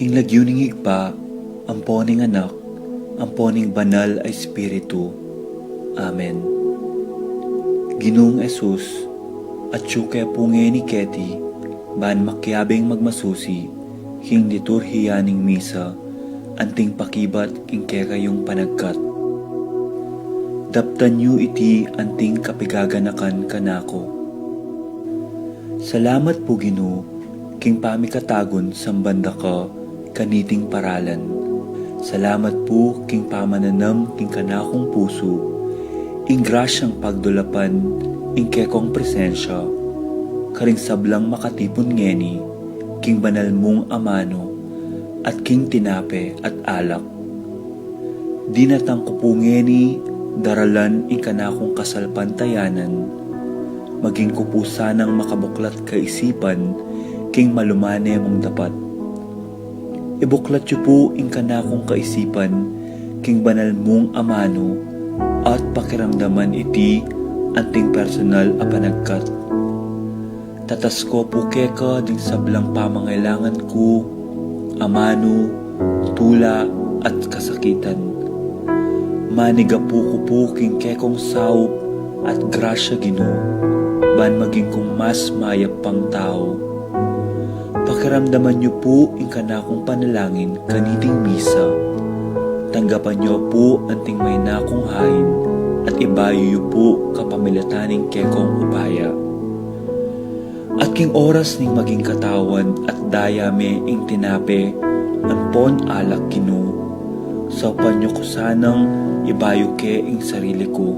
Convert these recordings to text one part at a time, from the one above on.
King lagyuning higpa, amponing anak, amponing banal ay Espiritu. Amen. Ginoong Esus, at syuke punge ni Keti, ban makyabing magmasusi, king liturhiyaning misa, anting pakibat king kekayong panagkat. Daptan yu iti anting kapigaganakan kanako. Salamat po Ginoo, king pamikatagon sambanda ka, kaniting paralan. Salamat po king pamananam king kanakong puso, ing grasyang pagdulapan, ing kekong presensya, karing sablang makatipon ngeni, king banal mong amano, at king tinape at alak. Dinatang ko po ngeni, daralan ing kanakong kasalpantayanan, maging ko po sanang makabuklat kaisipan, king malumane mong dapat. Ibuklat yu po ing kanakong kaisipan, king banal mong amano, at pakiramdaman iti, anting personal a panagkat. Tatas ko po keka ding sablang pamangailangan ko, amano, tula at kasakitan. Maniga po ko po king kekong saup at grasya Ginoo, ban maging kong mas mayap pang tao. Pakiramdaman niyo po ing kanakong panalangin kaniting misa. Tanggapan niyo po anting may nakong hain at ibayo niyo po kapamilataning kekong upaya. At king oras ning maging katawan at dayame ing tinape, ampon alak Ginoo. Saupan niyo ko sanang ibayo ke ing sarili ko.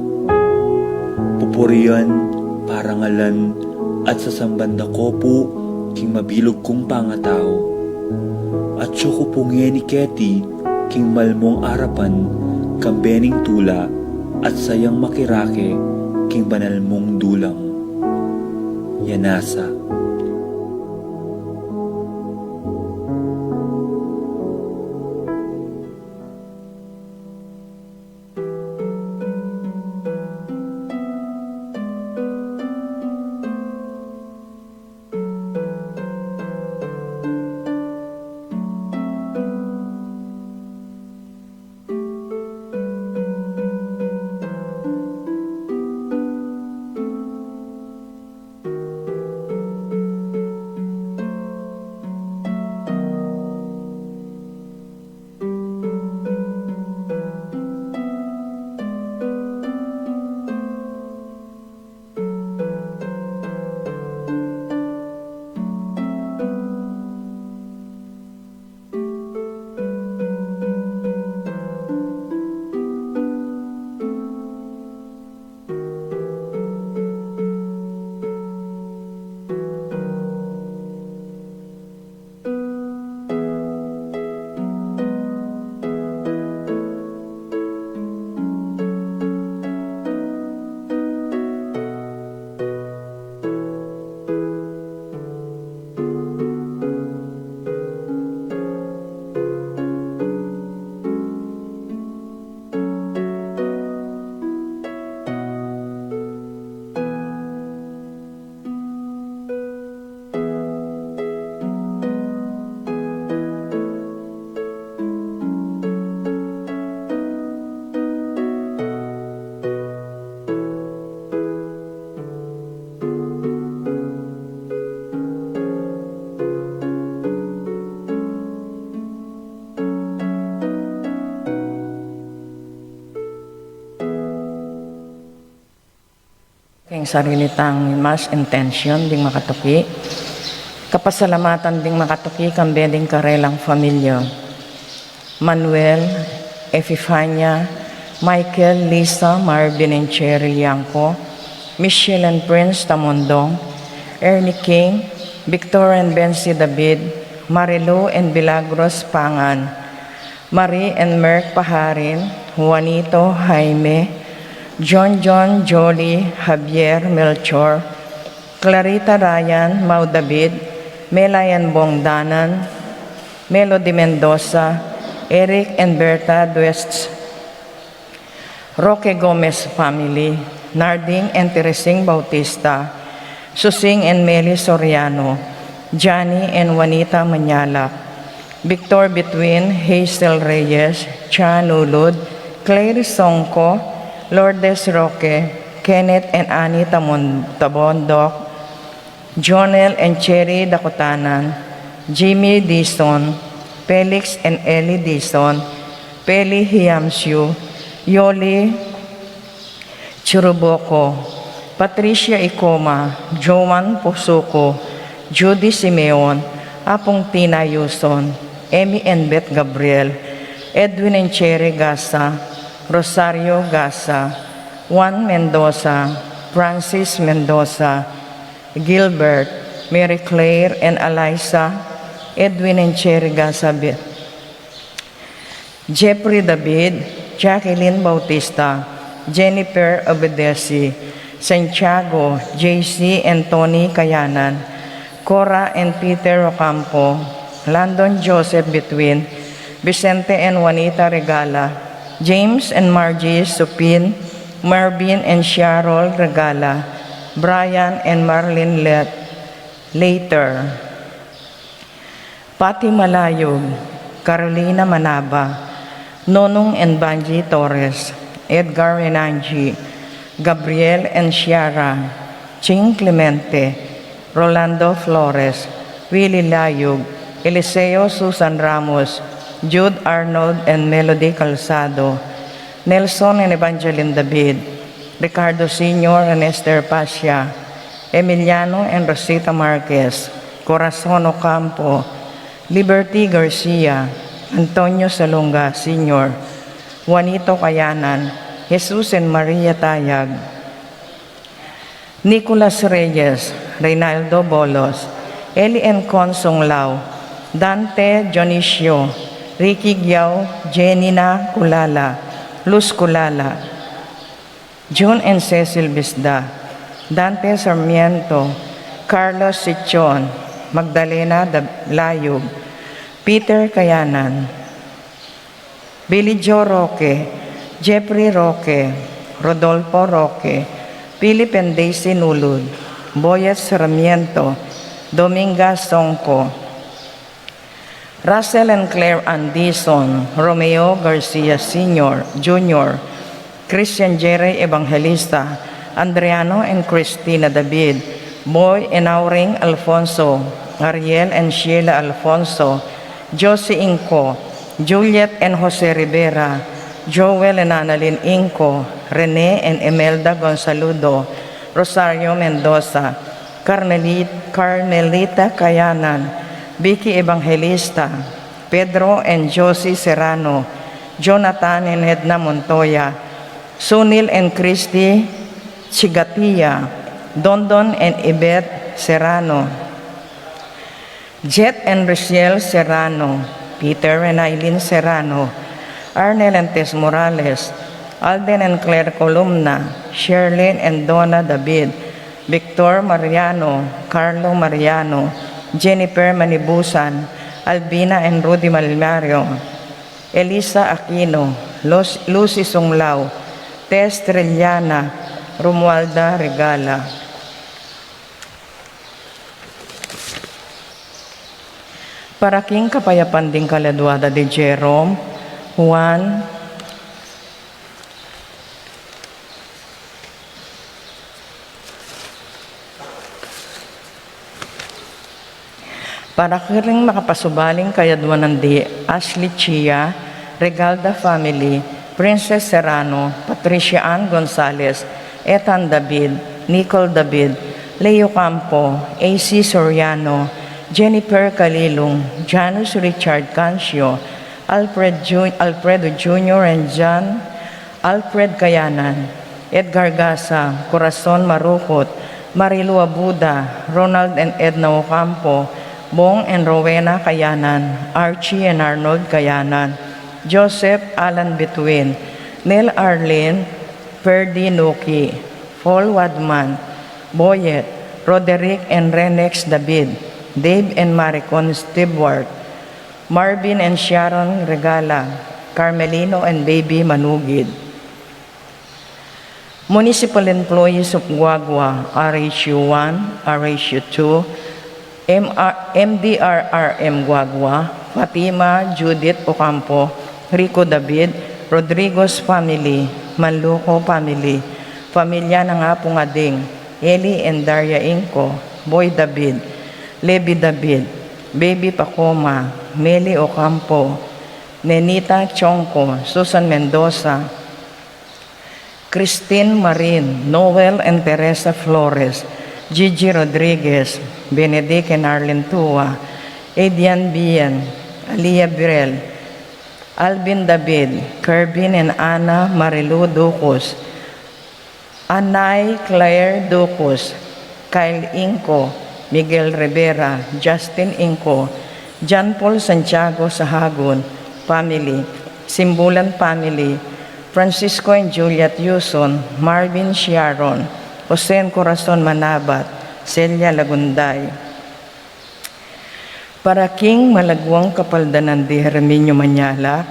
Pupurian, parangalan, at sasambanda ko po king mabilog kong pangatao. At siyo ko pungye ni Keti, king malmong arapan, kambening tula, at sayang makirake, king banal mong dulang. Yanasa. King sarilitang mas intention ding makatuki, kapasalamatan ding makatuki kambe ding karelang pamilya. Manuel, Epifania, Michael, Lisa, Marvin and Cheryl Yanko, Michelle and Prince Tamondong, Ernie King, Victor and Bensi David, Marilu and Bilagros Pangan, Marie and Merck Paharin, Juanito, Jaime, John, Jolie, Javier, Melchor, Clarita Ryan, Mau David, Melayan Bongdanan, Melody Mendoza, Eric and Berta Duests, Roque Gomez family, Narding and Teresing Bautista, Susing and Meli Soriano, Johnny and Juanita Manyala, Victor Between, Hazel Reyes, Chan Ulud, Claire Songko, Lourdes Roque, Kenneth and Annie Tabondok, Jonel and Cherry Dakutanan, Jimmy Dison, Felix and Ellie Dison, Peli Hiamsiu, Yoli Churuboko, Patricia Ikoma, Joan Pusuko, Judy Simeon, Apong Tina Yuson, Amy and Beth Gabriel, Edwin and Cherry Gasa, Rosario Gasa, Juan Mendoza, Francis Mendoza, Gilbert, Mary Claire and Eliza, Edwin and Cherry Gasa, Jeffrey David, Jacqueline Bautista, Jennifer Obedesi, Santiago, JC and Tony Kayanan, Cora and Peter Ocampo, Landon Joseph Between, Vicente and Juanita Regala, James and Margie Supin, Marvin and Cheryl Regala, Brian and Marlene Later, Pati Malayog, Carolina Manaba, Nonong and Banji Torres, Edgar Renanji, Gabriel and Ciara, Ching Clemente, Rolando Flores, Willie Layog, Eliseo Susan Ramos, Jude Arnold and Melody Calzado, Nelson and Evangeline David, Ricardo Sr. and Esther Pasha, Emiliano and Rosita Marquez, Corazon Ocampo, Liberty Garcia, Antonio Salonga Sr., Juanito Kayanan, Jesus and Maria Tayag, Nicolas Reyes, Reynaldo Bolos, Eli and Consong Lau, Dante Dionisio, Ricky Giao, Jenina Kulala, Luz Kulala, June and Cecil Bisda, Dante Sarmiento, Carlos Sichon, Magdalena Layog, Peter Kayanan, Billy Joe Roque, Jeffrey Roque, Rodolfo Roque, Philip and Daisy Nulud, Boyet Sarmiento, Dominga Songko, Russell and Claire Andison, Romeo Garcia Sr., Jr., Christian Jerry Evangelista, Andriano and Cristina David, Boy and Auring Alfonso, Ariel and Sheila Alfonso, Josie Inco, Juliet and Jose Rivera, Joel and Annalyn Inco, Rene and Imelda Gonzaludo, Rosario Mendoza, Carmelita Kayanan, Vicky Evangelista, Pedro and Josie Serrano, Jonathan and Edna Montoya, Sunil and Christy Chigatia, Dondon and Ibet Serrano, Jet and Rachel Serrano, Peter and Eileen Serrano, Arnel and Tess Morales, Alden and Claire Columna, Sherlyn and Donna David, Victor Mariano, Carlo Mariano, Jennifer Manibusan, Albina and Rudy Malmario, Elisa Aquino, Lucy Songlao, Tess Trellana, Romualda Regala. Para king kapayapan ding Kaladuada de Jerome, Juan, para kiring makapasubaling kayaduanan di Ashley Chia, Regalda Family, Princess Serrano, Patricia Ann Gonzalez, Ethan David, Nicole David, Leo Campo, AC Soriano, Jennifer Calilong, Janus Richard Cancio, Alfredo Jr. and John Alfred Kayanan, Edgar Gasa, Corazon Marukot, Marilu Abuda, Ronald and Edna Ocampo, Bong and Rowena Kayanan, Archie and Arnold Kayanan, Joseph Alan Between, Neil Arlene, Ferdy Nuki, Paul Wadman, Boyet, Roderick and Renex David, Dave and Maricon Stewart, Marvin and Sharon Regala, Carmelino and Baby Manugid. Municipal employees of Guagua, RHU 1, RHU 2, MDRRM Guagua, Fatima Judith Ocampo, Rico David, Rodriguez family, Manluco family, pamilya ng Apong Ading, Eli and Daria Inco, Boy David, Levi David, Baby Pacoma, Meli Ocampo, Nenita Chongco, Susan Mendoza, Christine Marin, Noel and Teresa Flores, Gigi Rodriguez, Benedict and Arlen Tua, Edian Bian, Alia Birel, Alvin David, Kerbin and Ana Marilu Ducos, Anay Claire Ducos, Kyle Inco, Miguel Rivera, Justin Inco, John Paul Santiago Sahagun, family, Simbulan family, Francisco and Juliet Yuson, Marvin Sharon, Jose Corazon Manabat, Celia Lagunday. Para King Malagwang Kapaldanan de Herminio Manyalak,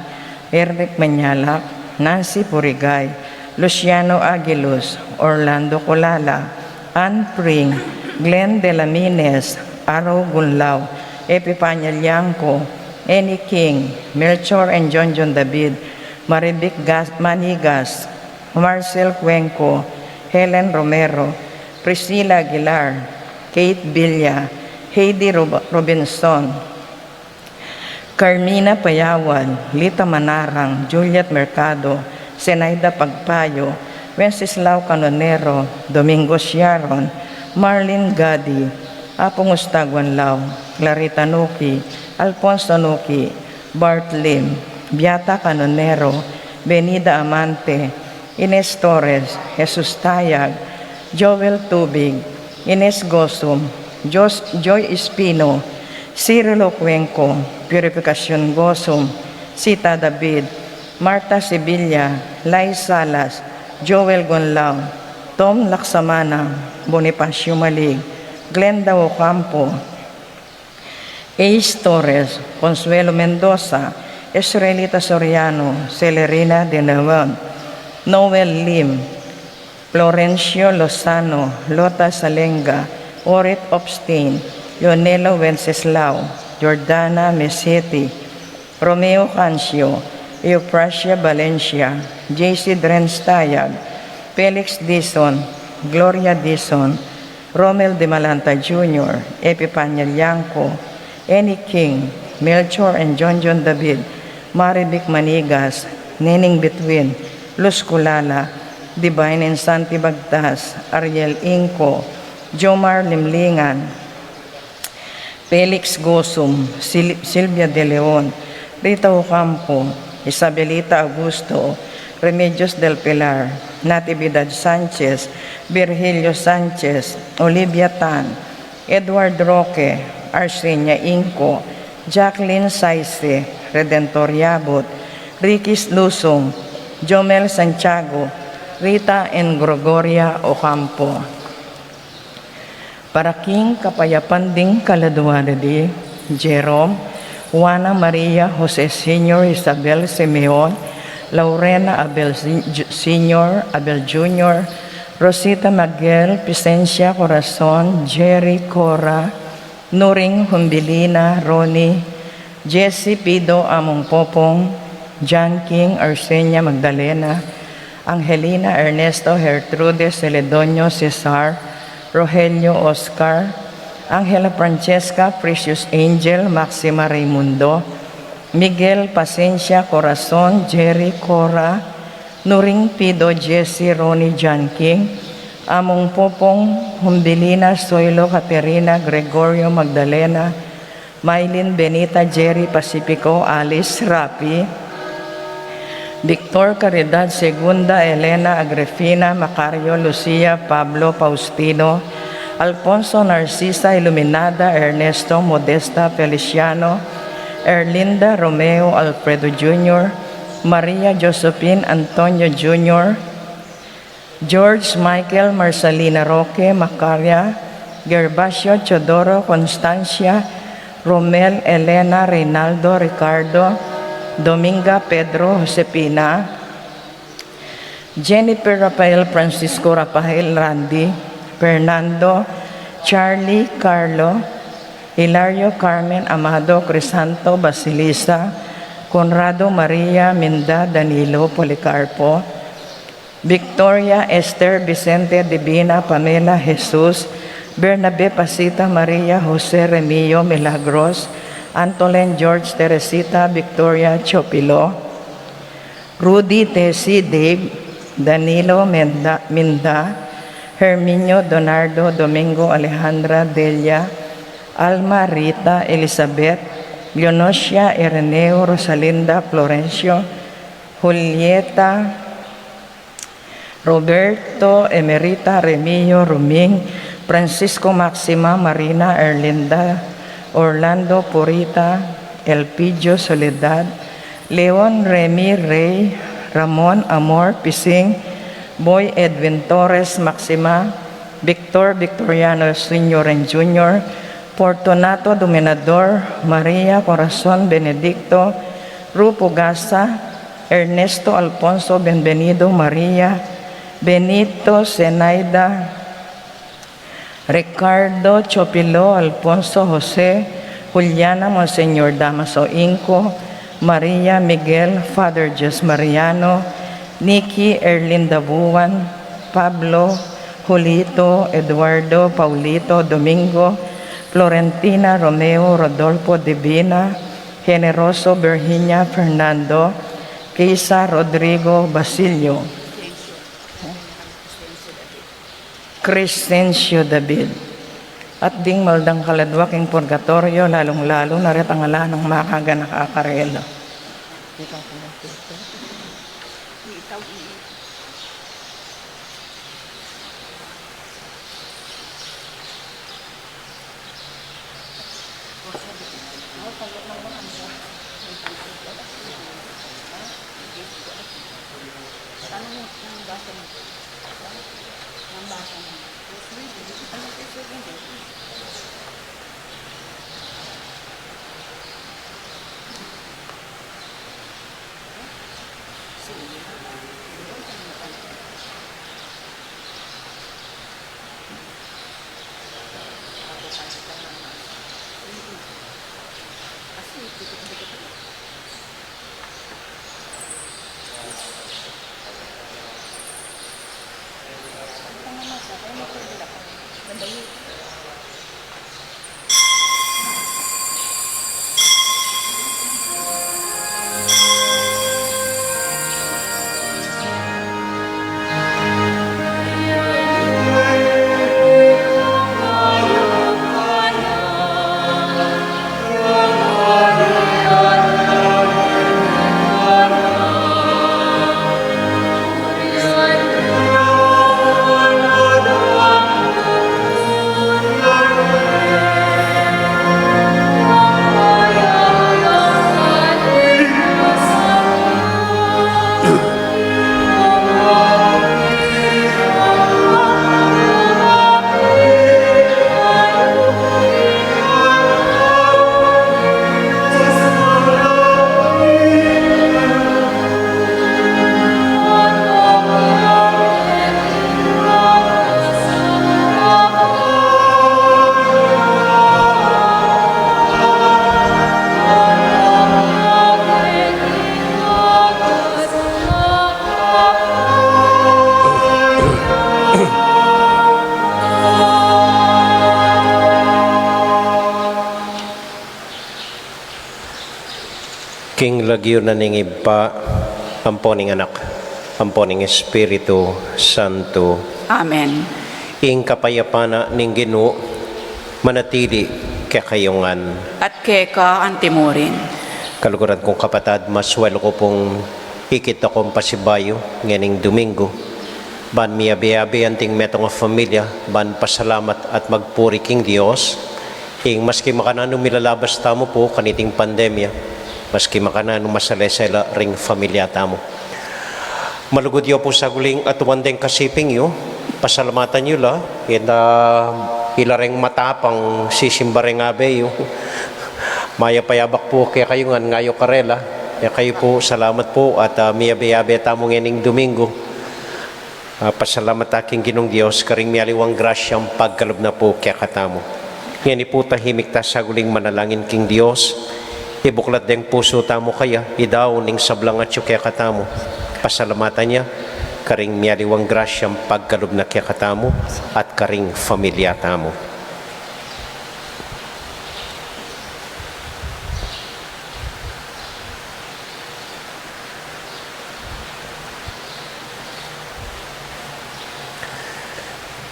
Eric Manyalak, Nancy Purigay, Luciano Aguilos, Orlando Colala, Ann Pring, Glenn Delamines, Aro Gunlaw, Epipanya Liangco, Annie King, Melchor and John David, Maribic Manigas, Marcel Cuenco, Helen Romero, Priscilla Aguilar, Kate Villa, Heidi Robinson, Carmina Payawan, Lita Manarang, Juliet Mercado, Zenaida Pagpayo, Wenceslao Canonero, Domingo Sharon, Marlene Gadi, Apong Ustagwanlao, Clarita Nuki, Alfonso Nuki, Bart Lim, Beata Canonero, Benida Amante, Ines Torres, Jesus Tayag, Joel Tubig, Ines Gosum, Joy Espino, Cirilo Cuenco, Purificación Gosum, Sita David, Marta Sevilla, Lai Salas, Joel Gonlao, Tom Laksamana, Bonifacio Malig, Glenda Ocampo, Ace Torres, Consuelo Mendoza, Esrelita Soriano, Celerina de Navan, Noel Lim, Florencio Lozano, Lota Salenga, Orit Obstain, Leonelo Wenceslao, Jordana Meseti, Romeo Cancio, Euprasia Valencia, JC Drenstayag, Felix Dizon, Gloria Dizon, Romel de Malanta Jr., Epipanya Liangco, Annie King, Melchor and John David, Maribic Manigas, Nening Between, Luz Culala, Divine and Santi Bagtas, Ariel Inco, Jomar Limlingan, Felix Gosum, Silvia De Leon, Rita Ocampo, Isabelita Augusto, Remedios del Pilar, Natividad Sanchez, Virgilio Sanchez, Olivia Tan, Edward Roque, Arsenia Inco, Jacqueline Saise, Redentor Yabot, Rikis Lusong, Jomel Santiago, Rita and Gregoria Ocampo. Para King Kapayapan ding Kaladuanadi, Jerome, Juana Maria Jose Sr., Isabel Simeon, Laurena Abel Sr., Abel Jr., Rosita Miguel, Picencia Corazon, Jerry Cora, Nuring Humbilina, Ronnie, Jessie Pido Among Popong, John King, Arsenia Magdalena, Angelina Ernesto Gertrude Celedonio Cesar, Rogelio Oscar, Angela Francesca Precious Angel Maxima Raimundo, Miguel Pacencia Corazon, Jerry Cora, Nuring Pido Jessie Ronnie John King, Among Popong Humbilina Soilo Caterina Gregorio Magdalena, Maylin Benita Jerry Pacifico Alice Rapi, Victor Caridad Segunda Elena Agrefina Macario Lucia Pablo Faustino, Alfonso Narcisa Iluminada Ernesto Modesta Feliciano, Erlinda Romeo Alfredo Jr., Maria Josephine Antonio Jr., George Michael Marcelina Roque Macaria, Gervasio Chodoro Constancia, Romel Elena Reynaldo Ricardo, Dominga Pedro Josepina, Jennifer Rafael Francisco Rafael Randy, Fernando, Charlie Carlo, Hilario Carmen Amado Crisanto Basilisa, Conrado Maria Minda Danilo Policarpo, Victoria Esther Vicente Divina Pamela Jesus, Bernabe Pasita Maria Jose Remillo Milagros, Antolen George Teresita Victoria Chopilo, Rudy Tessie Dave, Danilo Minda, Herminio Donardo Domingo Alejandra Delia, Alma Rita Elizabeth, Leonosia Ireneo Rosalinda Florencio, Julieta Roberto Emerita Remillo Ruming, Francisco Maxima Marina Erlinda Orlando Purita, Elpidio Soledad, Leon Remy Rey, Ramon Amor Pising, Boy Edwin Torres Maxima, Victor Victoriano Sr. and Jr., Fortunato Dominador, Maria Corazon Benedicto, Rupo Gasa, Ernesto Alfonso Benvenido Maria, Benito Zenaida, Ricardo Chopilo Alfonso Jose, Juliana Monseñor Damaso Inco, Maria Miguel Father Jess Mariano, Nikki Erlinda Buwan, Pablo Julito Eduardo Paulito Domingo, Florentina Romeo Rodolfo Divina, Generoso Virginia Fernando, Keisa Rodrigo Basilio, Crescencio David, at ding maldang kaladwak ing purgatorio, lalong-lalo na rin ang ala ng makaga nakakarelo. King lagyo na ningib pa, amponing anak, amponing Espiritu Santo. Amen. Ing kapayapana ning Ginoo manatili kakayungan. At keka antimurin. Kaluguran kong kapatad, maswelo ko pong ikita kong pasibayo nganing Domingo. Ban miyabi-yabi anting metong familia, ban pasalamat at magpuri king Dios. Ing maski makanano milalabas tamo po kaniting pandemya. Maski makanano masalesela ring familia tamo. Malugod yo po sa guling at wandeng kasiping yo. Pasalamatan nyo la. Ilareng matapang sisimbareng abe yo. Maya payabak po kaya kayo nga ngayo karela. Kaya kayo po salamat po at miyabe-yabe tamo nganing Domingo. Pasalamat aking Ginong Diyos karing mialiwang grasyang pagkalab na po kaya katamo. Ngayon po tahimik ta sa guling manalangin king Dios. Ibuklat deng puso tamo kaya, idaw ning sablang at kaya katamo. Pasalamatan niya, karing miyaliwang grasyang pagkalub na kaya katamo at karing familia tamo.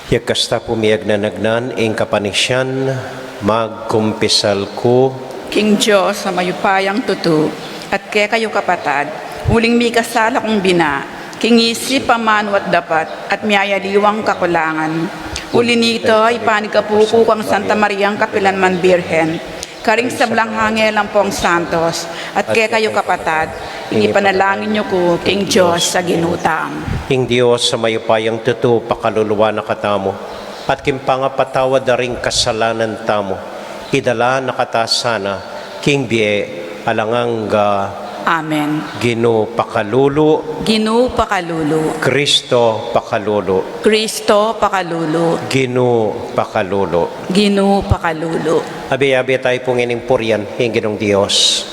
Yakasta pumiyag na nagnan, ing kapanisyan, magkumpisal ko, King Diyos sa mayupayang tutu, at kaya kayo kapatad, uling mi kasala kong bina, king isip pamanwat dapat, at miyayaliwang kakulangan. Uli nito, ipanig kapuku kang Santa Mariang Kapilanman Birhen, karing sablang hangelang pong santos, at kaya kayo kapatad, inipanalangin niyo ko, King Diyos sa ginutang. ing Diyos sa mayupayang tutu, pakaluluwa na katamo, at kimpangapatawa da ring kasalanan tamo, idala nakatasana, king bie, alanganga, Amen. Gino pakalulu, Ginu pakalulu, Kristo pakalulu, Kristo pakalulu, Gino pakalulu. Ginu pakalulu. Abi-abi tayo pong inimpuryan, ing Ginong Diyos.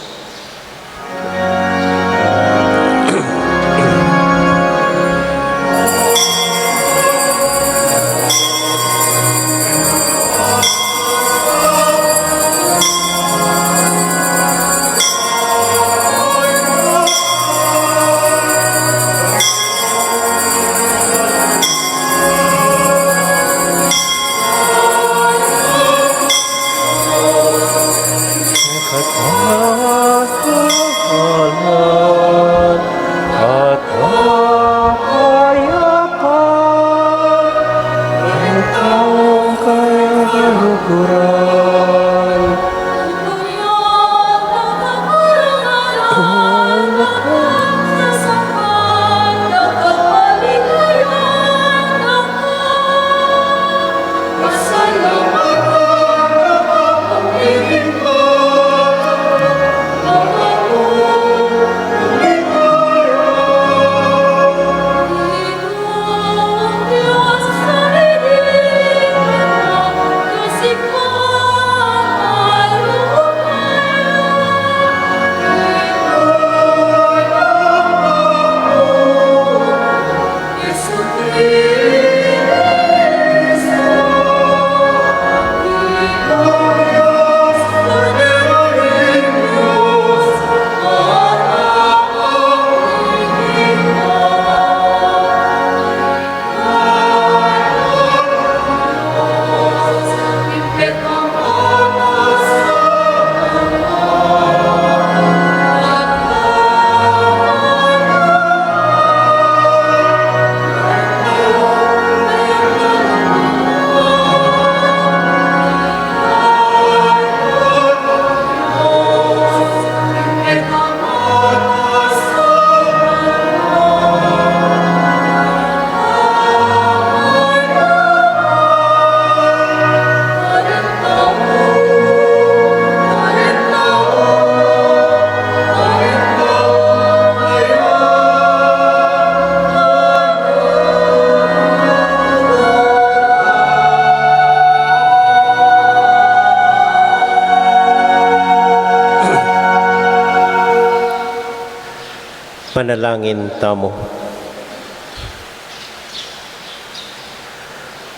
Manalangin tamo.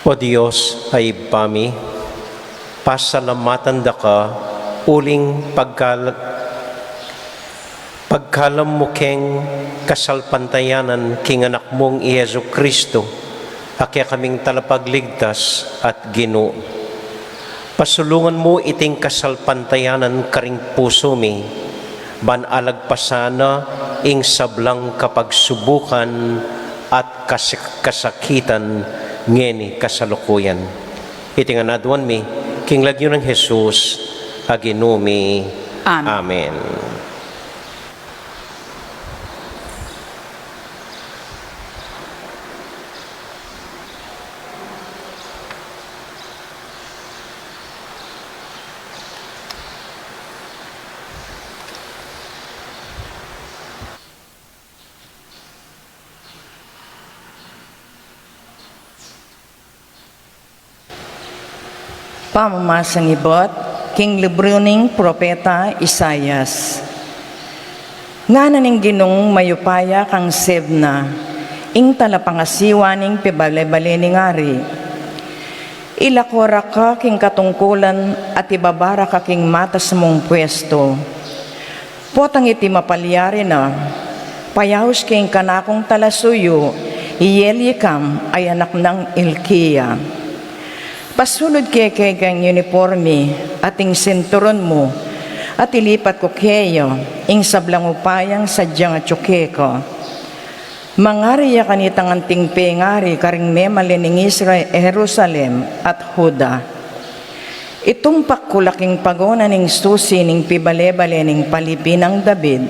O Diyos ay pami, pasalamatan da ka, uling pagkalam mo keng kasalpantayanan king anak mong Iyesu Kristo, akya kaming talapagligtas at Ginoo. Pasulungan mo iting kasalpantayanan karing puso mi, banalagpasana ing sablang kapagsubukan at kasakitan ngeni kasalukuyan. Itinganadwan mi, king lagyo ng Jesus, aginumi. Amen. Amen. Pamamasang ibot, king libro ning propeta Isayas. Nga naning ginong mayupaya kang sebna, ing talapangasiwa ning pibale-bale ning ari. Ilakora ka king katungkulan at ibabara ka king matas mong pwesto. Potang iti mapalyari na, payahos king kanakong talasuyo, Ielikam ay anak ng Ilkiya. Pasulod kay kang uniforme at ing sinturon mo, at ilipat ko kayo, ing sablang upayang sadyang at ko. Mangari ya kanitang anting pengari karing memalining Israel, Jerusalem at Huda. Itumpak ko laking pagona ning susi ning pibale-bale ning palipin ng David.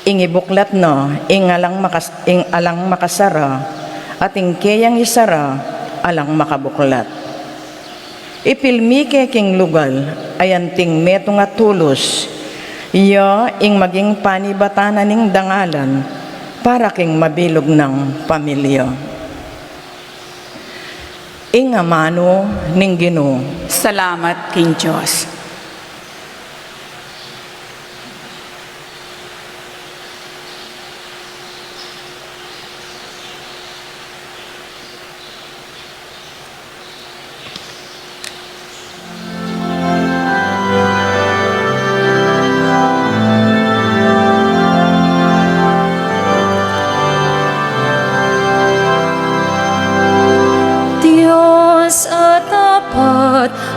Ing ibuklat no, ing alang makasara, at ing kayang isara, alang makabuklat. Ipilmi ke king lugal, ayanting meto nga tulos, iyo ing maging panibatanan ning dangalan, para king mabilog ng pamilya. Ing amano ning Ginoo. Salamat, King Diyos.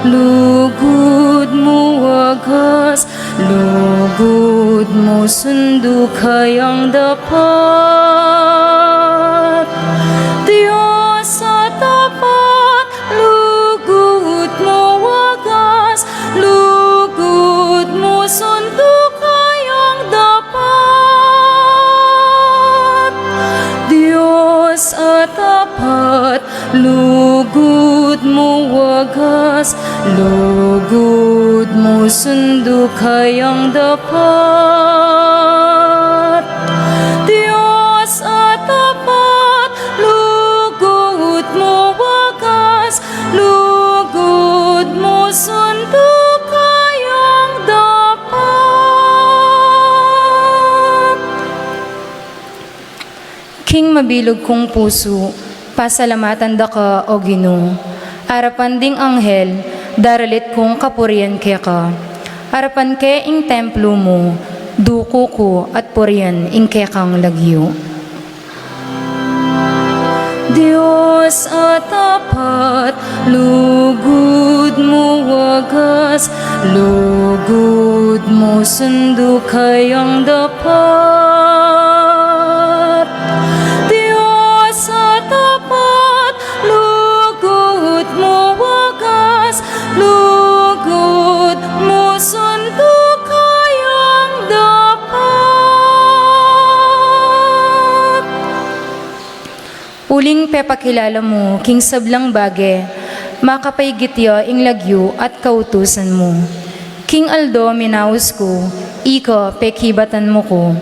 Lugod mo wagas, lugod mo sundo kayang dapat. Diyos sa tapat, lugod mo wagas, lugod mo sundo kayang dapat. Diyos sa tapat, lugod mo wagas, lugod mo sundo kayang dapat. Diyos at tapat, lugod mo wagas, lugod mo sundo kayang dapat. King mabilog kong puso, pasalamatan da ka, O Ginoo. Arapan ding anghel, daralit kong kapurian kaya ka. Arapan ke ing templo mo, duko ko at purian ing kaya kang lagyo. Diyos at tapat, lugod mo wagas, lugod mo sundo kayang dapat. Diyos at tapat, lugod mo wagas, lugod mo sundo kayang dapat. Uling pepakilala mo, king sablang bage, makapaygitya ing lagyo at kautusan mo. King Aldo minaus ko, iko pekibatan mo ko,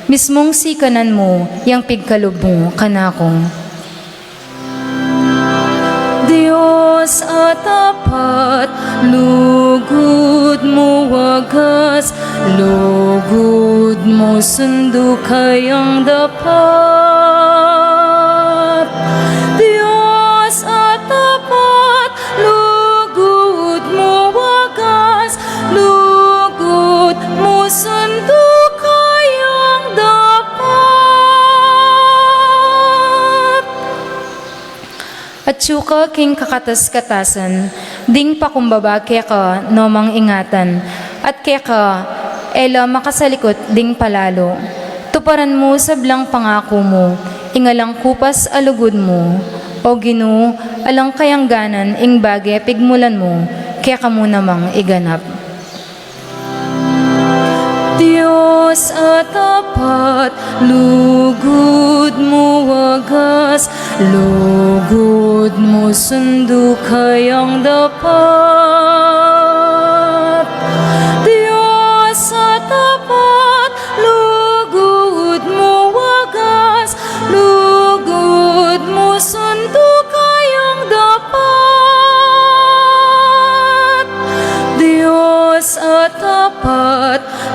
mismong sikanan mo, yang pigkalob mo kanakong. Diyos at tapat, lugod mo wagas, lugod mo sundo kayang dapat. Diyos at tapat, lugod mo wagas, lugod mo sundo kayang dapat. At syuka king kakatas-katasan, ding pakumbaba kaya ka nomang ingatan, at kaya ka ela makasalikot ding palalo. Tuparan mo sa blang pangako mo, ingalang kupas alugod mo, O Ginoo, alang kayangganan ing bage pigmulan mo, kaya ka mo namang iganap. Diyos at tapat, lugod mo wagas, lugod mo sundo kayang dapat. Diyos at tapat, lugod mo wagas, lugod mo sundo kayang dapat.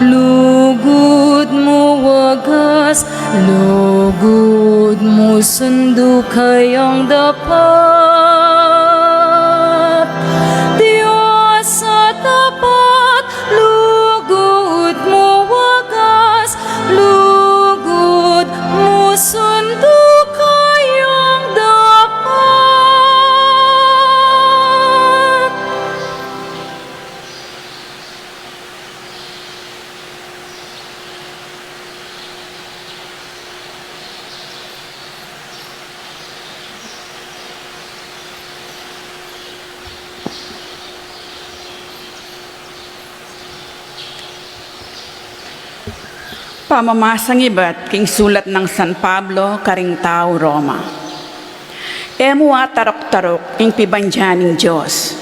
lugod mo wagas, lugod mo sundo kayang dapat. Diyos sa tapat, lugod mo wagas, lugod mo sundo kayang dapat. Pamamasang iba't king sulat ng San Pablo, karing tao Roma. Emo tarok-tarok ing pibandyaning Diyos.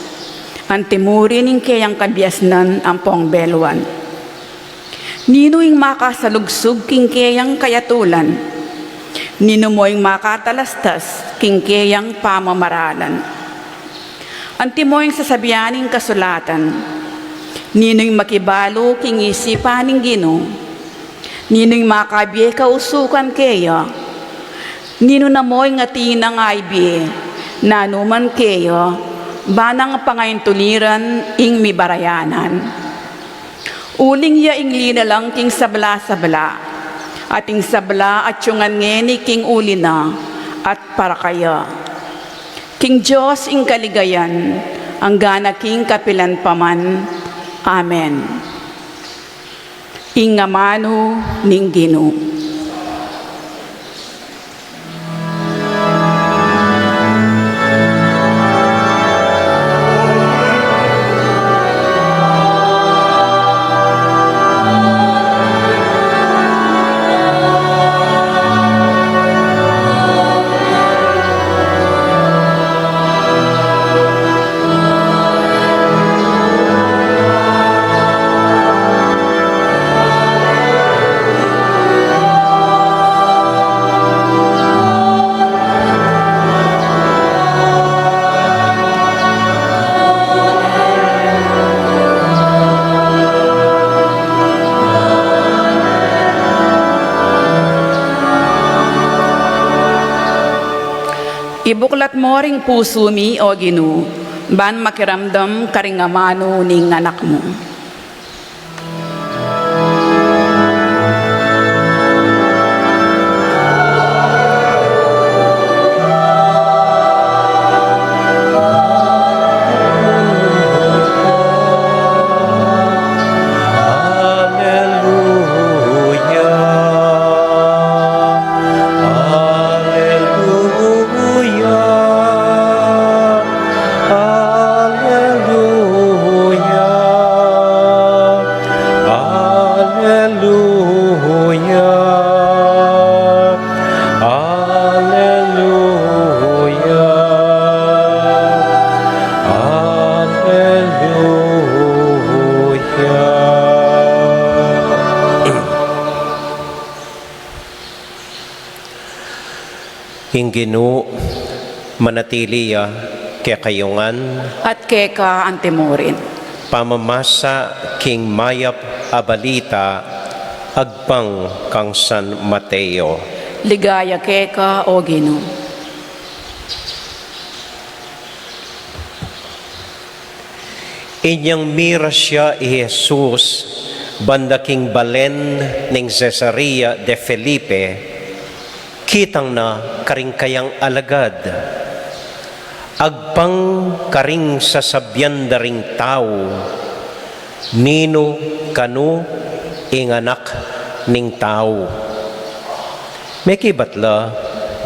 Antimurin ing kayang kabiasnan ang pong belwan. Nino ing makasalugsug king kayang kayatulan. Nino mo ing makatalastas king kayang pamamaralan. Antimo ing sasabianing kasulatan. Nino ing makibalo king isipaning Ginoo. Nino'y makabiye kausukan kaya, nino na mo'y ngati ng aibiye, nanuman kaya, banang pangayin tuliran ing mibarayanan. Uling ya ing lina lang king sabla-sabla, at ing sabla at yungan ngeni king ulina, at para kaya. King Diyos ing kaligayan, ang gana king kapilan paman. Amen. Ingamano ning Ginoo. Ibuklat mo ring puso mi, o Ginoo, ban makiramdam karingamano ning anak mo. Ing Ginoo, manatili kaya kayungan, At keka antimurin. pamamasa king mayap abalita, agpang kang San Mateo. Ligaya keka, o Ginoo. Inyang mira siya i Jesus, banda king Balen ning Cesarea de Felipe, kitang na karing kayang alagad, agpang karing sasabyan daring tao, nino kanu ing anak ning tao. May kibatla,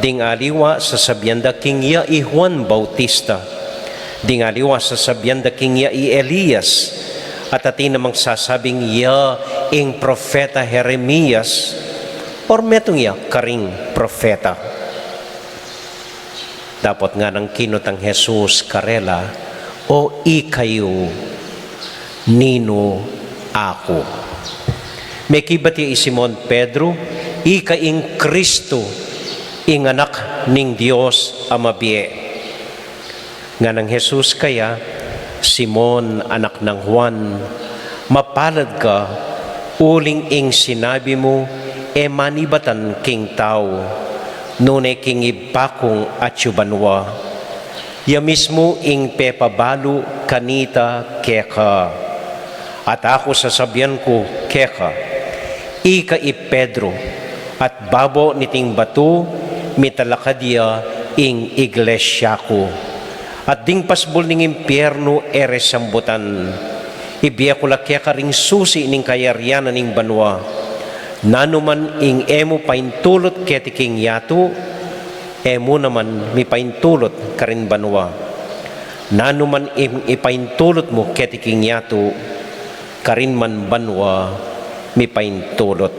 ding aliwa sasabyan da king ya i Juan Bautista, ding aliwa sasabyan da king ya i Elias, at atin namang sasabing ya ing propeta Jeremias, or metong ya karing propeta. Dapat nga ng kinutang Jesus karela, o ikayo, nino ako. May kibati Simon Pedro, ika ing Kristo, ing anak ning Dios amabie. Nga ng Jesus kaya, Simon anak ng Juan, mapalad ka, Uling ing sinabi mo, manibatan king tao, nune king ibakong at yubanwa. Ya mismo ing pepabalu kanita keka. At ako sasabihan ko keka, ika i Pedro, at babo niting batu, mitalakadya ing iglesia ko. At ding pasbol ning impyerno eres sambutan. Ibiya ko lakya ka ring susi ning kayaryanan ning banwa. Nanuman ing emo paintulot ketiking yato, emo naman mi paintulot karin banwa. Nanuman ing ipaintulot mo ketiking yato, karin man banwa mi paintulot.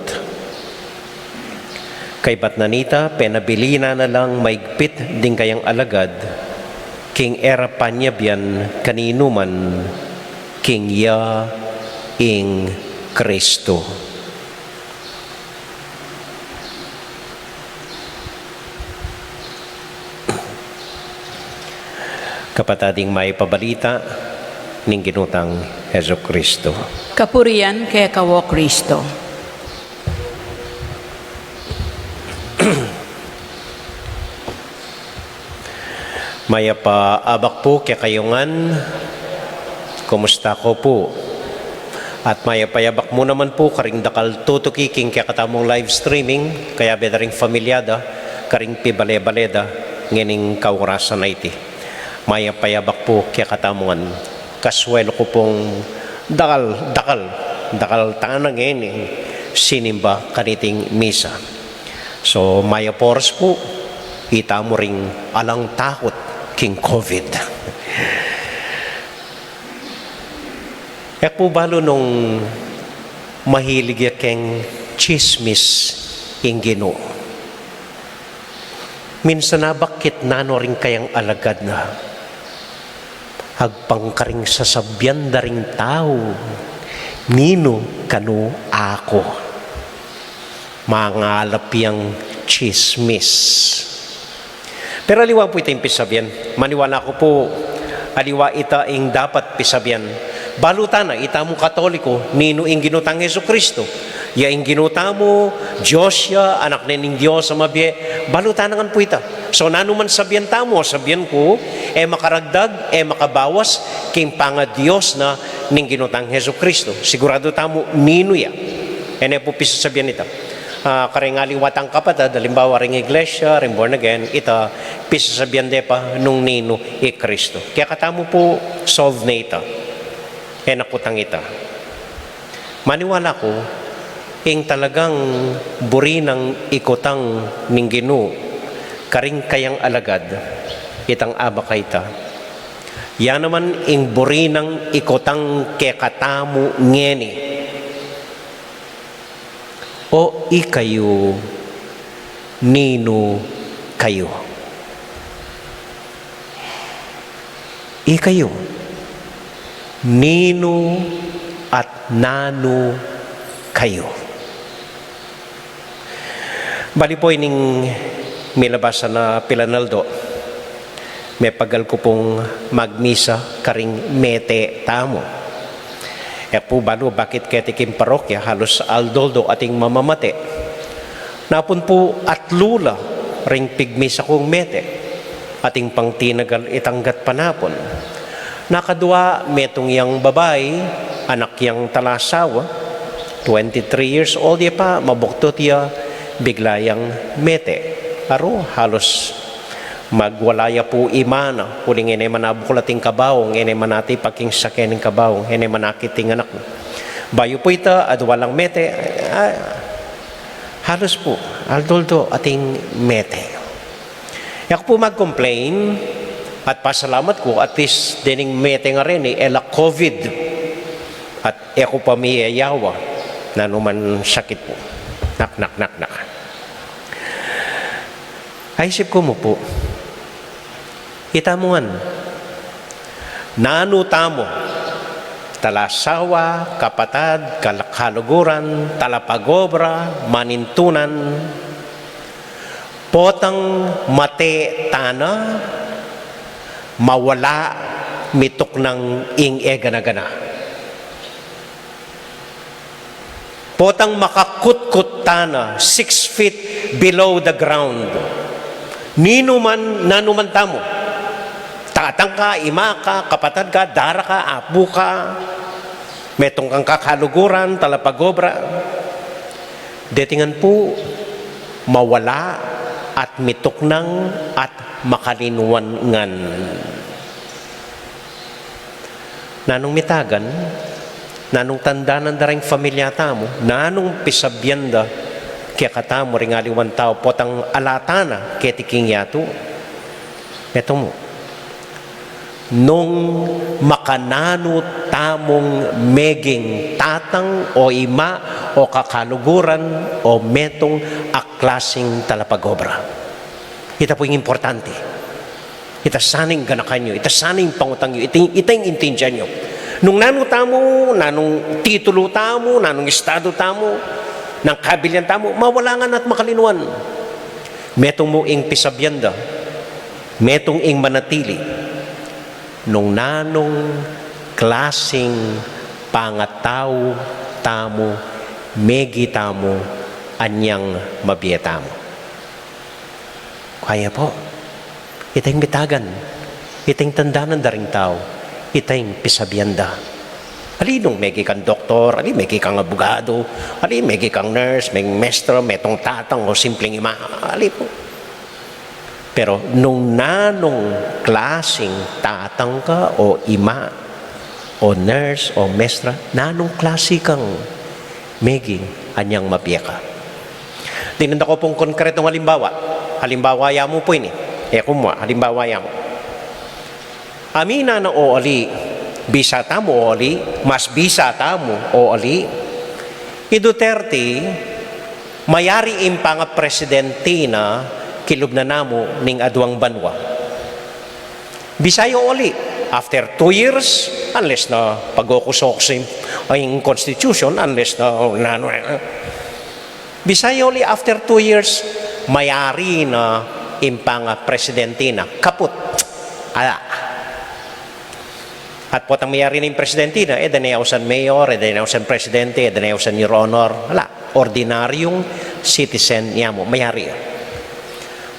Kay Batnanita, penabilina na lang maigpit ding kayang alagad, king era panyabyan kaninuman, king ya ing Kristo. Kapatading may pabalita ning ginutang Heso Kristo. Kapurian kay kawo Kristo. Maya pa abak po kaya kayungan, kumusta ko po? At maya payabak mo naman po karing dakal tutukiking kaya katamong live streaming, kaya bedaring familyada, karing pibale-baleda, ngining kaurasan na iti. Maya payabak po kaya katamongan, kaswelo ko pong dakal tanang ngayon sinimba kaniting misa. So maya poras po, ita mo ring alang takot king COVID. Yak po balo nung mahilig ya keng chismis ing Ginoo. Minsan na bakit nano rin kayang alagad na agpangkaring sasabyan daring tao, nino kanu ako. Mangalap yang chismis. Pero aliwa po ito yung pisabyan. Maniwala ko po, aliwa ita ing dapat pisabyan. Balutan na, ita mo Katoliko, nino ing ginutang Heso Kristo. Ya ing ginuta mo, Diyos ya, anak ning Diyos sa mabye, balutan na nga po ita. So nanuman sabihan tamo, sabihan ko, makaragdag, makabawas, king panga Diyos na ning ginutang Heso Kristo. Sigurado tamo, nino ya. Po pisasabihan ita. Karingali watang kapatid, halimbawa ring iglesia, ring born again, ita pisasabihan de pa nung nino i Kristo. Kaya katamo po solve na ita. Nakutang ita. Maniwala ko, ing talagang buri ng ikotang ning Ginoo, karing kayang alagad, itang abaka ita. Yan naman ing buri ng ikotang kekatamu ngeni. O ikayo, nino kayo. Ikayo, nino at nano kayo. Bali po ining milabasan na Pilanaldo, may pagal ko pong magmisa karing mete tamo. Po balo bakit ketikim parokya halos aldoldo ating mamamate. Napun po at lula ring pigmisa kong mete ating pangtinagal itanggat panapon. Nakadua metong yang babay, anak yang talasawa, 23 years old ya pa, mabuktot ya, bigla yang mete. Aro halos magwalaya po imana, huling ene manabukulating kabawong, ene manati paking sakening kabawong, ene manakiting anak. Bayo po ita, at walang mete, halos po, aldoldo ating mete. Yak po mag-complain, at pasalamat ko, at least dining mete nga rin, ela COVID, at eko pamiyayawa, na naman sakit po. Nak. Aisip ko mo po, itamuan, nanutamo, talasawa, kapatad, kalakaluguran, talapagobra, manintunan, potang mate tana, mawala, mitok ng ing gana-gana. potang makakutkut tana, 6 feet below the ground. Ninuman, nanuman tamo. Tatang ka, ima ka, kapatad ka, dara ka, apo ka, metong kang kakaluguran, talapagobra. Detingan po, mawala at mituknang at makalinuangan. Nanong mitagan, nanong tanda ng daring familia tamo, nanong pisabyanda, kaya katamo ring aliwan tao, potang alatana, kaya tiking yato. Ito mo, nung makanano tamong meging tatang o ima o kakaluguran o metong aklasing talapagobra. Ito po yung importante. Ito saning ganakan nyo, ito saning pangutang nyo, ito yung intindihan nyo. Nung nano tamo, nanong titulo tamo, nanong estado tamo, ng kabilyan tamo, mawalangan at makalinuan. Metong mo ing pisabyanda, metong ing manatili, nung nanong klasing pangataw tamo, megi tamo, anyang mabiyetamo. Kaya po, itayong bitagan, itayong tanda ng daring tao, itayong pisabyanda. Alinong megi kang doktor, alin megi kang abogado, alin megi kang nurse, may mestro, metong tatang o simpleng ima, alin po. Pero nung nanong klaseng tatang ka o ima o nurse o mestra, nanong klase kang meging anyang mabiya ka. Tinanda ko pong konkretong halimbawa. Halimbawa ya mo po ini. Kumwa, halimbawa ya mo. Amina na o ali, bisa tamo o ali, mas bisa tamo o ali. Duterte, mayari impang presidente na kilub na namo ning aduang banwa. Bisayo oli, after 2 years, unless na pag-ukusok sa yung constitution, unless na Bisayo oli, after 2 years, mayari na impang presidente na kaput. Ala. At po ang mayari ng presidente na, danayawsan mayor, danayawsan presidente, danayawsan your honor. Ala, ordinaryong citizen niya mo, mayari.